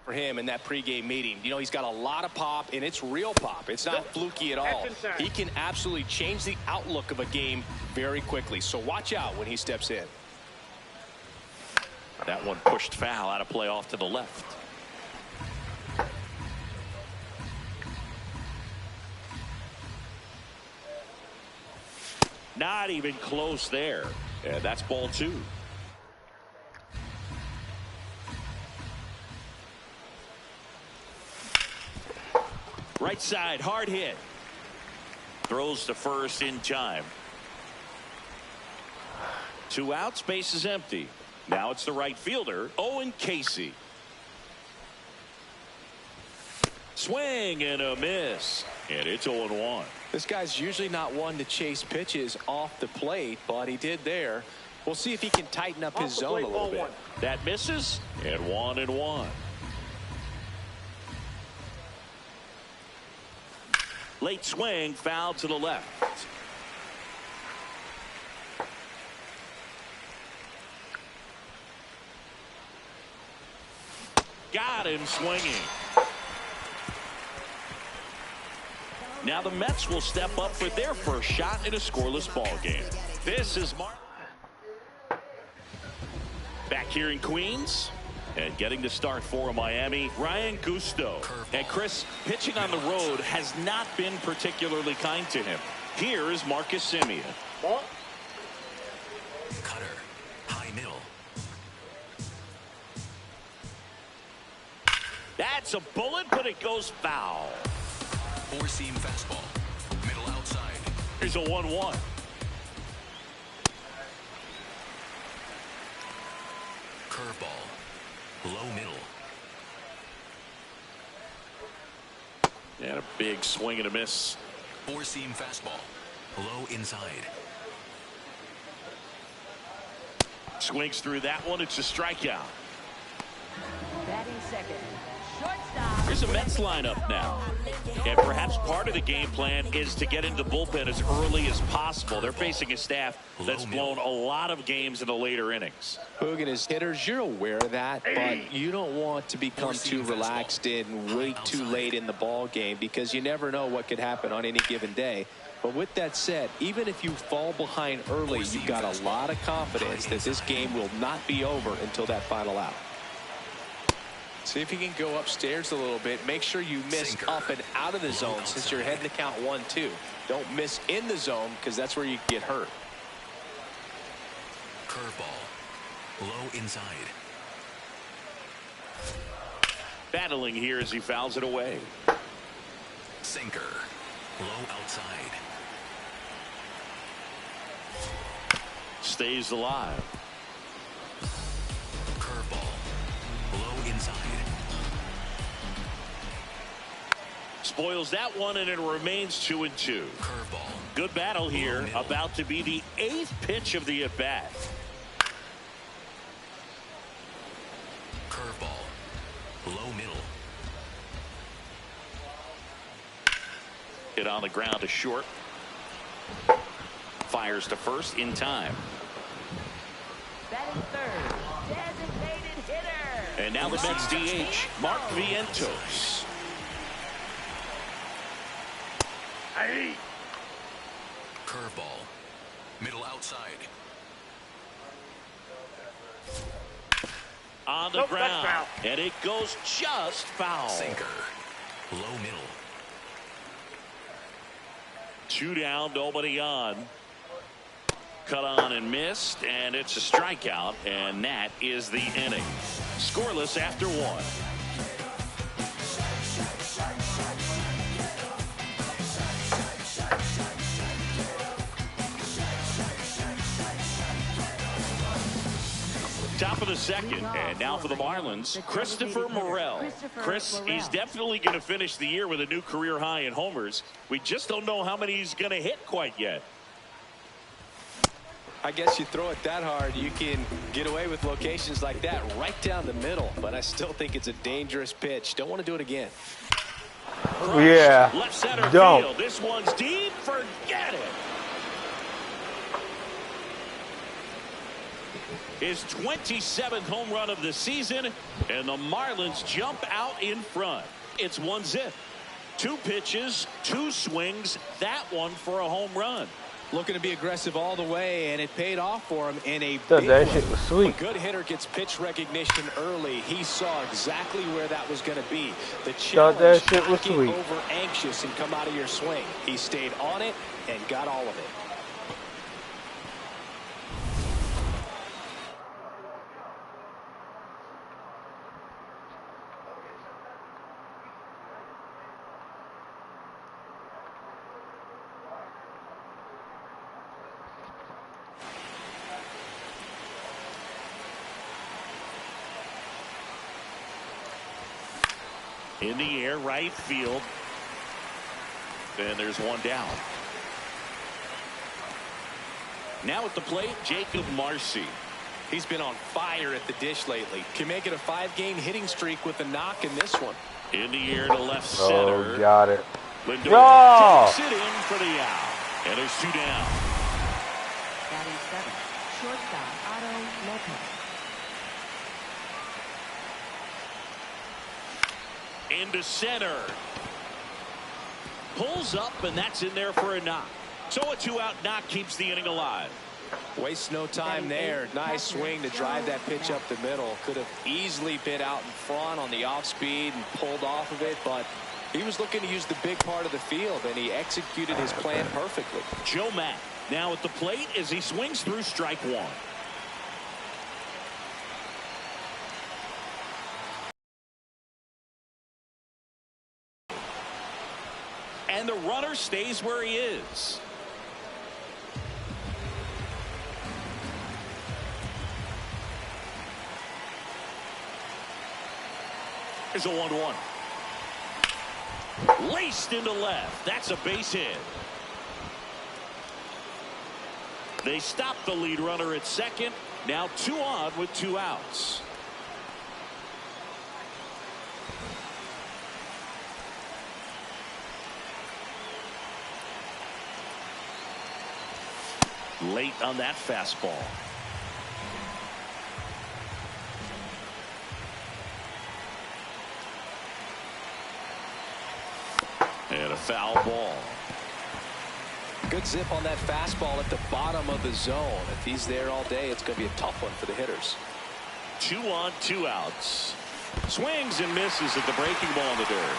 For him in that pregame meeting. You know, he's got a lot of pop, and it's real pop. It's not fluky at all. He can absolutely change the outlook of a game very quickly. So watch out when he steps in. That one pushed foul, out of play off to the left. Not even close there. And that's ball two. Right side, hard hit. Throws to first in time. 2 outs, base is empty. Now it's the right fielder, Owen Casey. Swing and a miss. And it's 0-1. This guy's usually not one to chase pitches off the plate, but he did there. We'll see if he can tighten up his zone a little bit. That misses, and 1-1. Late swing, foul to the left. Got him swinging. Now the Mets will step up for their first shot in a scoreless ball game. This is back here in Queens. And getting the start for Miami, Ryan Gusto. And Chris, pitching on the road has not been particularly kind to him. Here is Marcus Semien. Cutter, high middle. That's a bullet, but it goes foul. Four-seam fastball, middle outside. Here's a 1-1. Curveball, low middle. And a big swing and a miss Four-seam fastball. Low inside. Swings through that one. It's a strikeout. Batting second. Shortstop. Here's a Mets lineup now. And perhaps part of the game plan is to get into the bullpen as early as possible. They're facing a staff that's blown a lot of games in the later innings. Hogan, as hitters, you're aware of that, but you don't want to become too relaxed and wait too late in the ball game because you never know what could happen on any given day. But with that said, even if you fall behind early, you've got a lot of confidence that this game will not be over until that final out. See if you can go upstairs a little bit. Make sure you miss up and out of the zone since you're heading to count 1-2. Don't miss in the zone because that's where you get hurt. Curveball. Low inside. Battling here as he fouls it away. Sinker. Low outside. Stays alive. Curveball. Low inside. Spoils that one, and it remains 2-2. Curveball. Good battle here. About to be the 8th pitch of the at-bat. Curveball. Low middle. Hit on the ground to short. Fires to first in time. Batting third. Designated hitter. And now the Mets DH, Mark Vientos. Curveball. Middle outside. On the ground. And it goes just foul. Sinker. Low middle. 2 down, nobody on. Cut on and missed, and it's a strikeout, and that is the inning. Scoreless after 1. Top of the second, and now for the Marlins, Christopher Morel. Chris, he's definitely going to finish the year with a new career high in homers. We just don't know how many he's going to hit quite yet. I guess you throw it that hard, you can get away with locations like that right down the middle. But I still think it's a dangerous pitch. Don't want to do it again. Yeah. Left center Don't. field. This one's deep. Forget it. His 27th home run of the season, and the Marlins jump out in front. It's 1-0. 2 pitches, 2 swings, that one for a home run. Looking to be aggressive all the way, and it paid off for him in a That big way. shit was sweet. A good hitter gets pitch recognition early. He saw exactly where that was going to be. The challenge, that shit was not get sweet. over anxious and come out of your swing. He stayed on it and got all of it. In the air, right field. And there's one down. Now at the plate, Jacob Marcy. He's been on fire at the dish lately. Can make it a 5-game hitting streak with a knock in this one. In the air to left center. Oh, got it. Lindor No! takes it in for the out. And there's 2 down. Batting seven. Shortstop. Otto Lopez. Into center. Pulls up, and that's in there for a knock. So a 2-out knock keeps the inning alive. Waste no time there. Nice swing to drive that pitch up the middle. Could have easily been out in front on the off speed and pulled off of it, but he was looking to use the big part of the field, and he executed his plan perfectly. Joe Mack now at the plate as he swings through strike 1. And the runner stays where he is. Here's a 1-1. Laced into left. That's a base hit. They stop the lead runner at second. Now 2 on with 2 outs. Late on that fastball. And a foul ball. Good zip on that fastball at the bottom of the zone. If he's there all day, it's going to be a tough one for the hitters. 2 on, 2 outs. Swings and misses at the breaking ball in the dirt.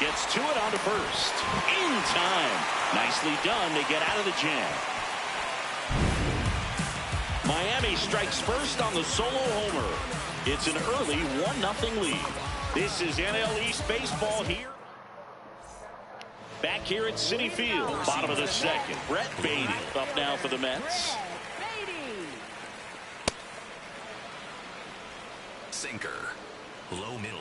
Gets to it onto first. In time. Nicely done to get out of the jam. Miami strikes first on the solo homer. It's an early 1-0 lead. This is NL East baseball here. Back here at Citi Field, bottom of the second. Brett Beatty up now for the Mets. Sinker. Low middle.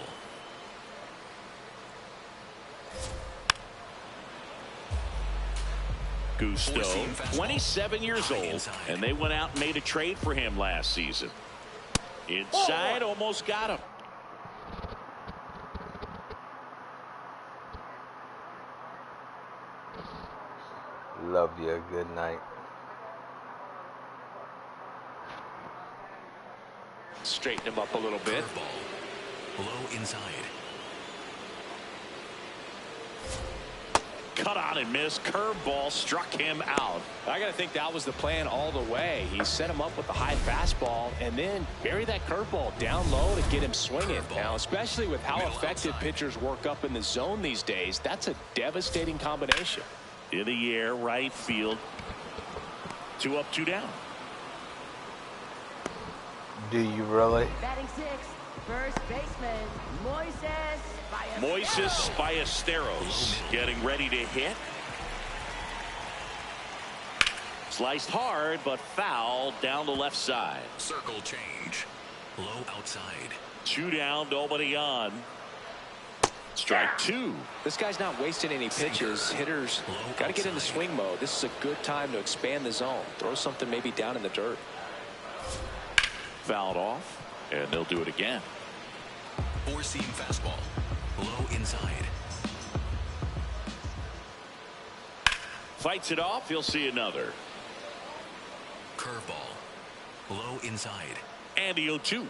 Gusto, 27 years old, and they went out and made a trade for him last season. Inside, almost got him. Love you. Good night. Straighten him up a little bit. Curveball. Low inside. Cut on and miss. Curveball struck him out. I got to think that was the plan all the way. He set him up with the high fastball and then bury that curveball down low to get him swinging. Now, especially with how effective pitchers work up in the zone these days, that's a devastating combination. In the air, right field. 2 up, 2 down. Do you really? Batting 6th, first baseman, Moises Ballesteros getting ready to hit. Sliced hard, but foul down the left side. Circle change. Low outside. 2 down, nobody on. Strike 2. This guy's not wasting any pitches. Hitters got to get into swing mode. This is a good time to expand the zone. Throw something maybe down in the dirt. Fouled off, and they'll do it again. 4-seam fastball. Low inside. Fights it off. You'll see another. Curveball. Low inside. And the 0-2.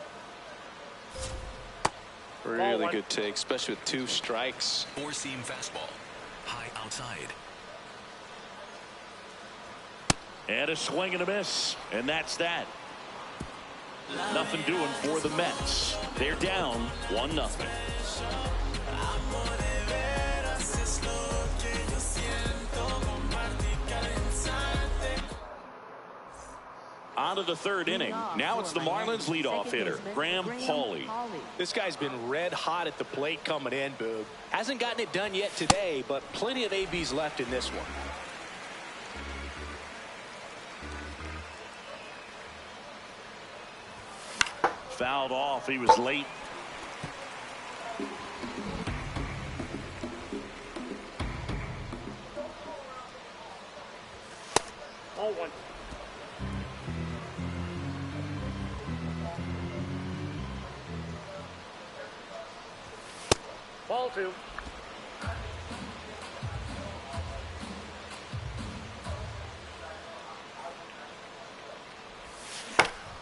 Really good take, especially with 2 strikes. 4-seam fastball. High outside. And a swing and a miss. And that's that. Nothing doing for the Mets. They're down 1-0. On to the 3rd inning. Now it's the Marlins leadoff hitter, Graham Pauley. This guy's been red hot at the plate coming in, Boog. Hasn't gotten it done yet today, but plenty of ABs left in this one. Fouled off. He was late. Ball 2.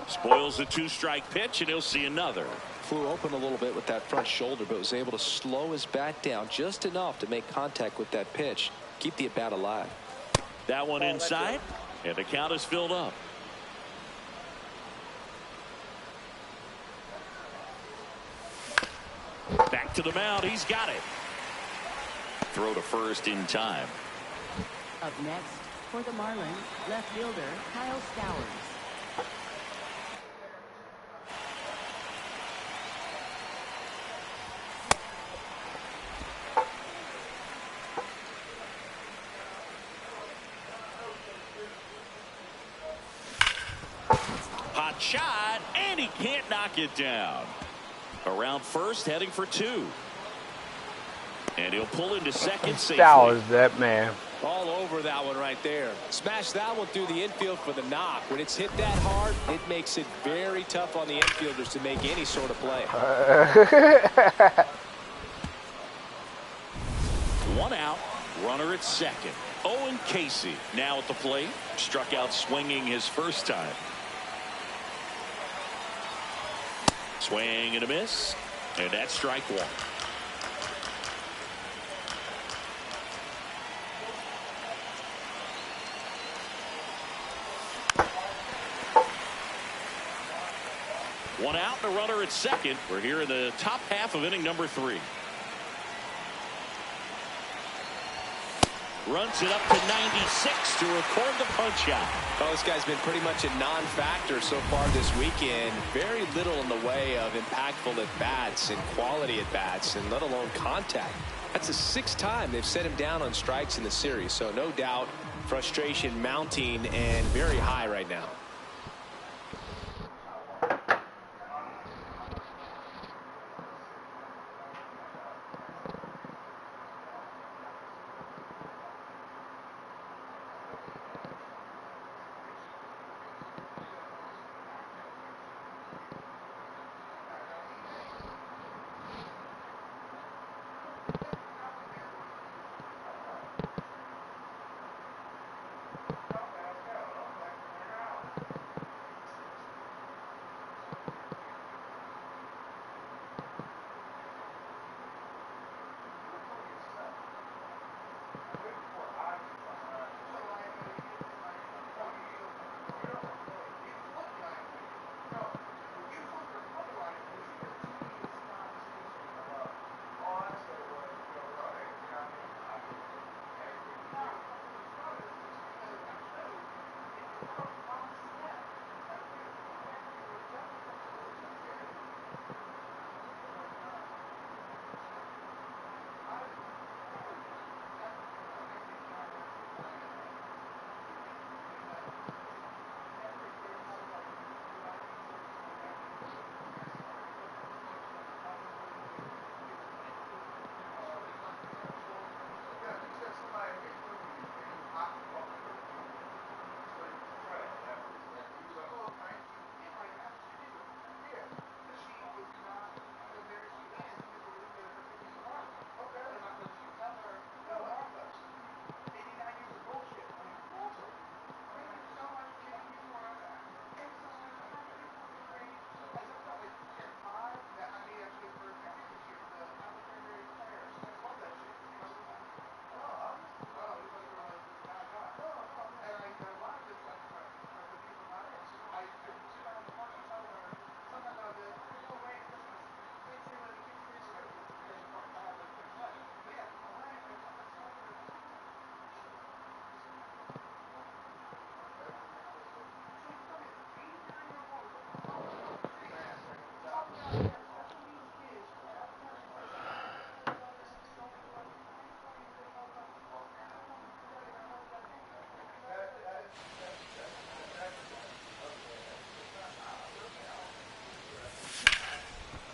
Spoils the 2-strike pitch, and he'll see another. Flew open a little bit with that front shoulder, but was able to slow his bat down just enough to make contact with that pitch. Keep the at-bat alive. That one inside, and the count is filled up. Back to the mound. He's got it. Throw to first in time. Up next for the Marlins, left fielder Kyle Stowers. Hot shot, and he can't knock it down. Around first, heading for 2. And he'll pull into second safely. Foul is that, man. All over that one right there. Smash that one through the infield for the knock. When it's hit that hard, it makes it very tough on the infielders to make any sort of play. One out, runner at second. Owen Casey now at the plate. Struck out swinging his first time. Swing and a miss. And that's strike one. One out and a runner at second. We're here in the top half of inning number 3. Runs it up to 96 to record the punch out. Well, this guy's been pretty much a non-factor so far this weekend. Very little in the way of impactful at-bats and quality at-bats, and let alone contact. That's the 6th time they've set him down on strikes in the series. So no doubt frustration mounting and very high right now.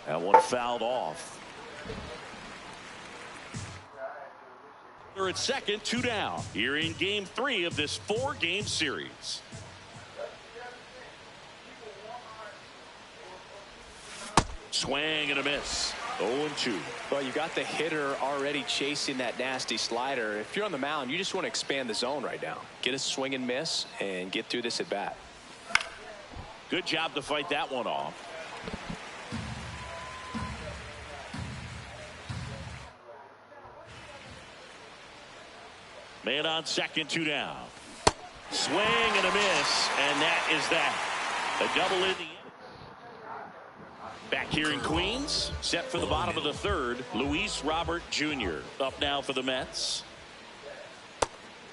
That one fouled off. They're at second, 2 down. Here in game 3 of this 4-game series. Swing and a miss. 0-2. Well, you got the hitter already chasing that nasty slider. If you're on the mound, you just want to expand the zone right now. Get a swing and miss and get through this at bat. Good job to fight that one off. Man on second, 2 down. Swing and a miss, and that is that. A double in the inning. Back here in Queens, set for the bottom of the 3rd, Luis Robert Jr. up now for the Mets.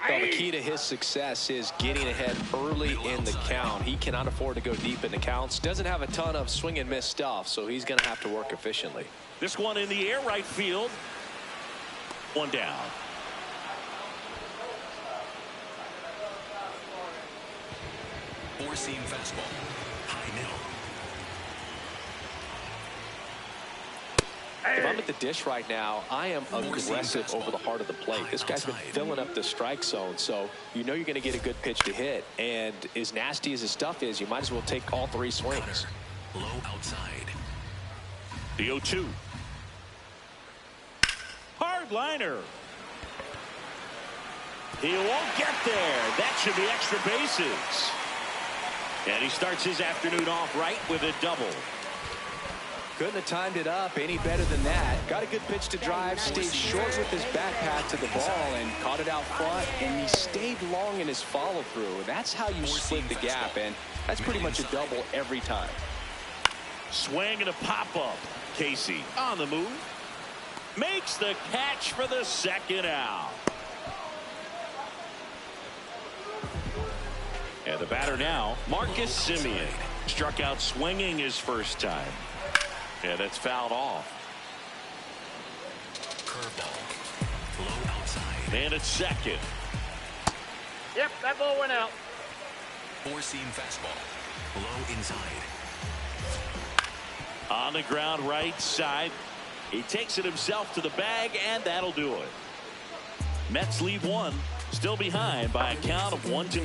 Well, the key to his success is getting ahead early in the count. He cannot afford to go deep in the counts. Doesn't have a ton of swing and miss stuff, so he's going to have to work efficiently. This one in the air, right field. 1 down. Four-seam fastball. High middle. If I'm at the dish right now, I am aggressive over the heart of the plate. This guy's been filling up the strike zone, so you know you're going to get a good pitch to hit. And as nasty as his stuff is, you might as well take all 3 swings. Low outside. The 0-2. Hard liner. He won't get there. That should be extra bases. And he starts his afternoon off right with a double. Couldn't have timed it up any better than that. Got a good pitch to drive, stayed short with his back path to the ball, and caught it out front, and he stayed long in his follow-through. That's how you split the gap, and that's pretty much a double every time. Swing and a pop-up. Casey on the move. Makes the catch for the second out. And the batter now, Marcus Semien. Struck out swinging his first time. And it's fouled off. Curveball. Low outside. And it's second. Yep, that ball went out. Four-seam fastball. Low inside. On the ground right side. He takes it himself to the bag, and that'll do it. Mets lead 1. Still behind by a count of 1-0.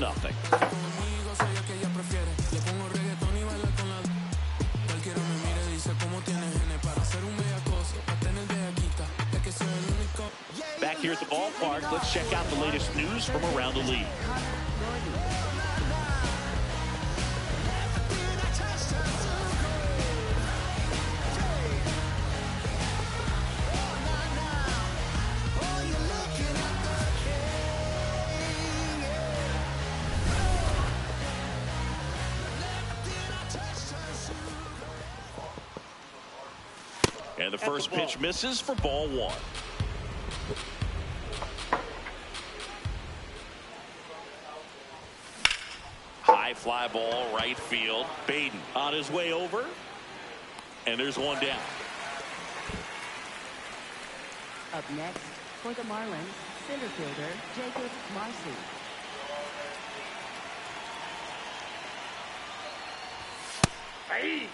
Back here at the ballpark, let's check out the latest news from around the league. And the first pitch misses for ball 1. High fly ball right field. Baden on his way over. And there's one down. Up next for the Marlins, center fielder Jacob Marcy. Hey!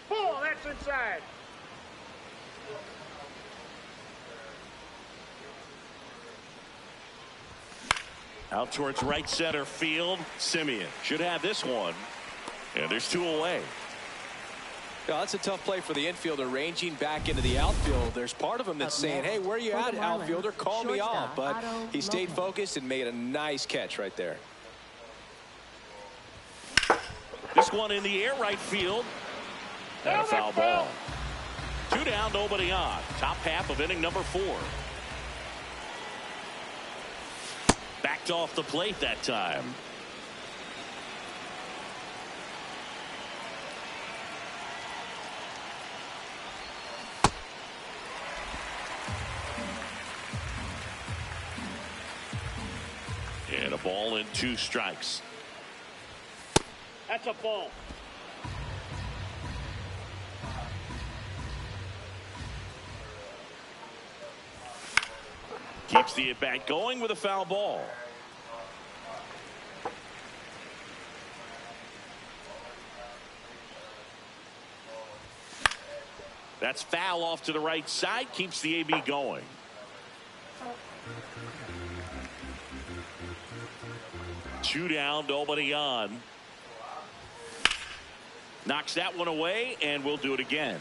Ball, that's inside. Out towards right center field. Semien should have this one. And there's 2 away. Yeah, that's a tough play for the infielder, ranging back into the outfield. There's part of him that's saying, hey, where are you at, outfielder? Call me off. But he stayed focused and made a nice catch right there. This one in the air right field. And a foul ball. 2 down, nobody on. Top half of inning number 4. Backed off the plate that time. And a ball and 2 strikes. That's a ball. Keeps the at-bat going with a foul ball. That's foul off to the right side. Keeps the AB going. Two down, nobody on. Knocks that one away, and we'll do it again.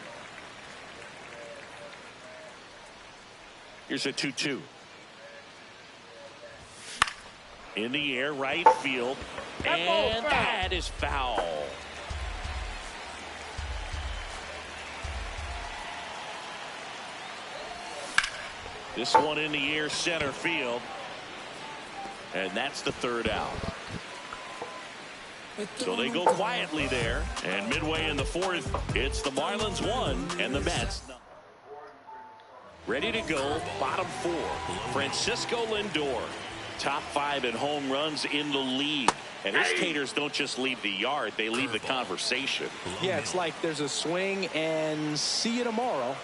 Here's a 2-2. In the air, right field. And that is foul. This one in the air, center field. And that's the 3rd out. So they go quietly there. And midway in the 4th, it's the Marlins 1 and the Mets. Ready to go, bottom 4. Francisco Lindor, top 5 in home runs in the league. And his taters don't just leave the yard, they leave the conversation. Yeah, it's like there's a swing and see you tomorrow.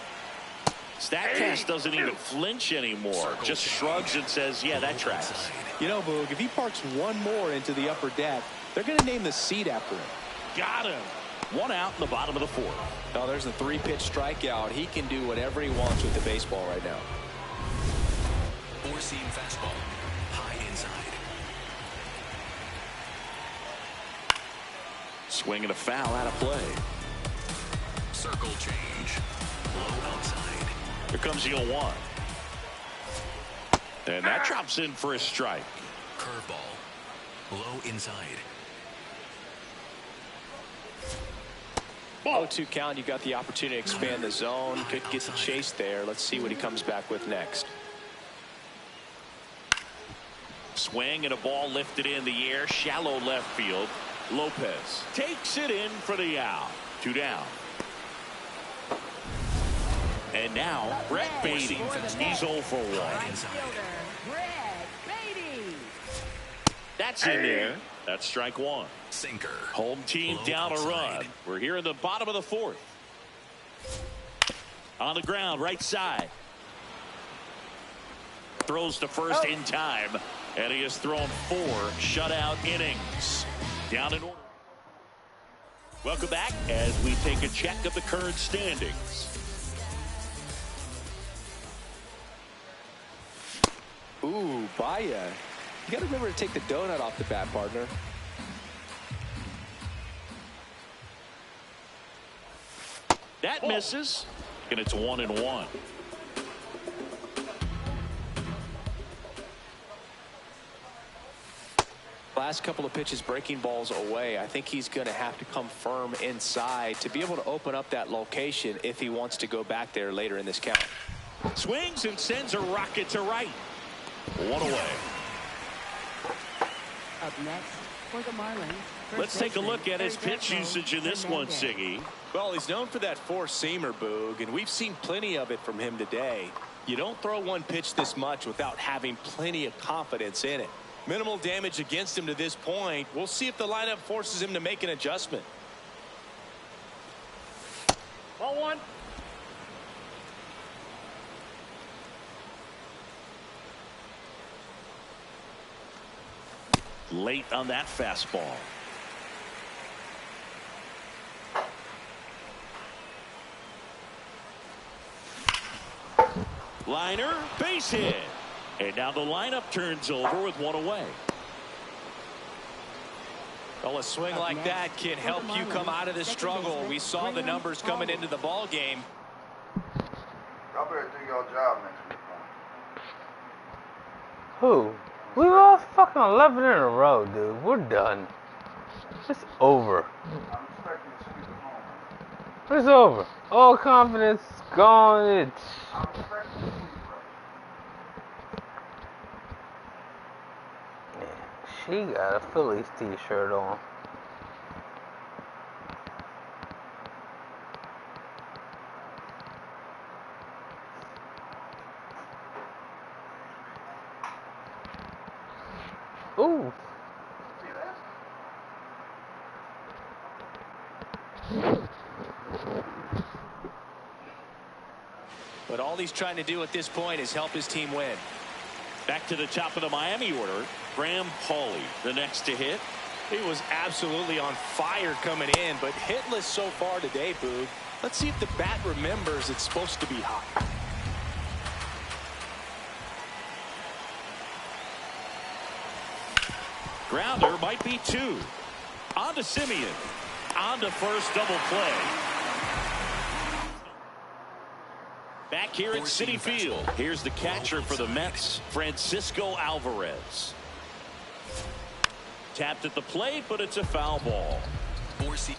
Statcast doesn't even flinch anymore. Just shrugs and says, yeah, that tracks. You know, Boog, if he parks one more into the upper deck, they're going to name the seat after him. Got him. One out in the bottom of the fourth. Now there's a 3-pitch strikeout. He can do whatever he wants with the baseball right now. 4-seam fastball. High inside. Swing and a foul out of play. Circle change. Low outside. Here comes the 0-1. And that drops in for a strike. Curveball. Low inside. 0-2 count. You got the opportunity to expand the zone. Could get the chase there. Let's see what he comes back with next. Swing and a ball lifted in the air. Shallow left field. Lopez takes it in for the out. 2 down. And now Brett Beatty. He's 0 for 1. That's in there. That's strike 1. Sinker. Home team Low down outside. a run. We're here in the bottom of the fourth. On the ground, right side. Throws to first in time. And he has thrown 4 shutout innings. Down in order. Welcome back as we take a check of the current standings. Ooh, Baya. You got to remember to take the donut off the bat, partner. That misses. And it's 1-1. Last couple of pitches breaking balls away. I think he's going to have to come firm inside to be able to open up that location if he wants to go back there later in this count. Swings and sends a rocket to right. 1 away. Up next for the Marlins. Let's take a look at his pitch usage in this one, Siggy. Well, he's known for that 4-seamer, Boog, and we've seen plenty of it from him today. You don't throw one pitch this much without having plenty of confidence in it. Minimal damage against him to this point. We'll see if the lineup forces him to make an adjustment. Ball 1. Late on that fastball. Liner, base hit. And now the lineup turns over with 1 away. Well, a swing like that can help you come out of this struggle. We saw the numbers coming into the ball game. Y'all better do your job next week, man. Who? We lost fucking 11 in a row, dude. We're done. It's over. I'm expecting to sweep at home. It's over. All confidence gone. It's. I'm expecting to sweep, bro. She got a Phillies t-shirt on. Ooh. See that? But all he's trying to do at this point is help his team win. Back to the top of the Miami order. Graham Pauley, the next to hit. He was absolutely on fire coming in, but hitless so far today, Boog. Let's see if the bat remembers it's supposed to be hot. Grounder might be 2. On to Simeon. On to first, double play. Back here at Citi Field. Here's the catcher for the Mets, Francisco Alvarez. Tapped at the plate, but it's a foul ball. 4-seam.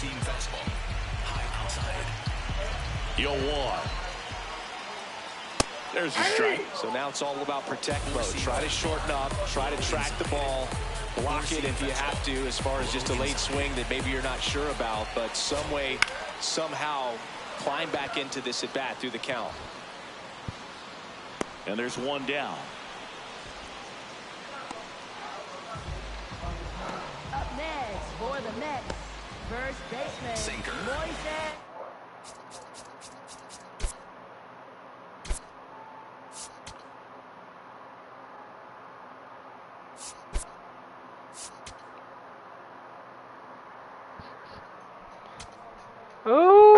Four-seam fastball. High outside. 0-1. There's a strike. So now it's all about protect mode. Try to shorten up, try to track the ball, block it if you have to, as far as just a late swing that maybe you're not sure about, but some way, somehow climb back into this at bat through the count. And there's one down. Up next for the Mets, first baseman, Sinker. Moises. Ooh.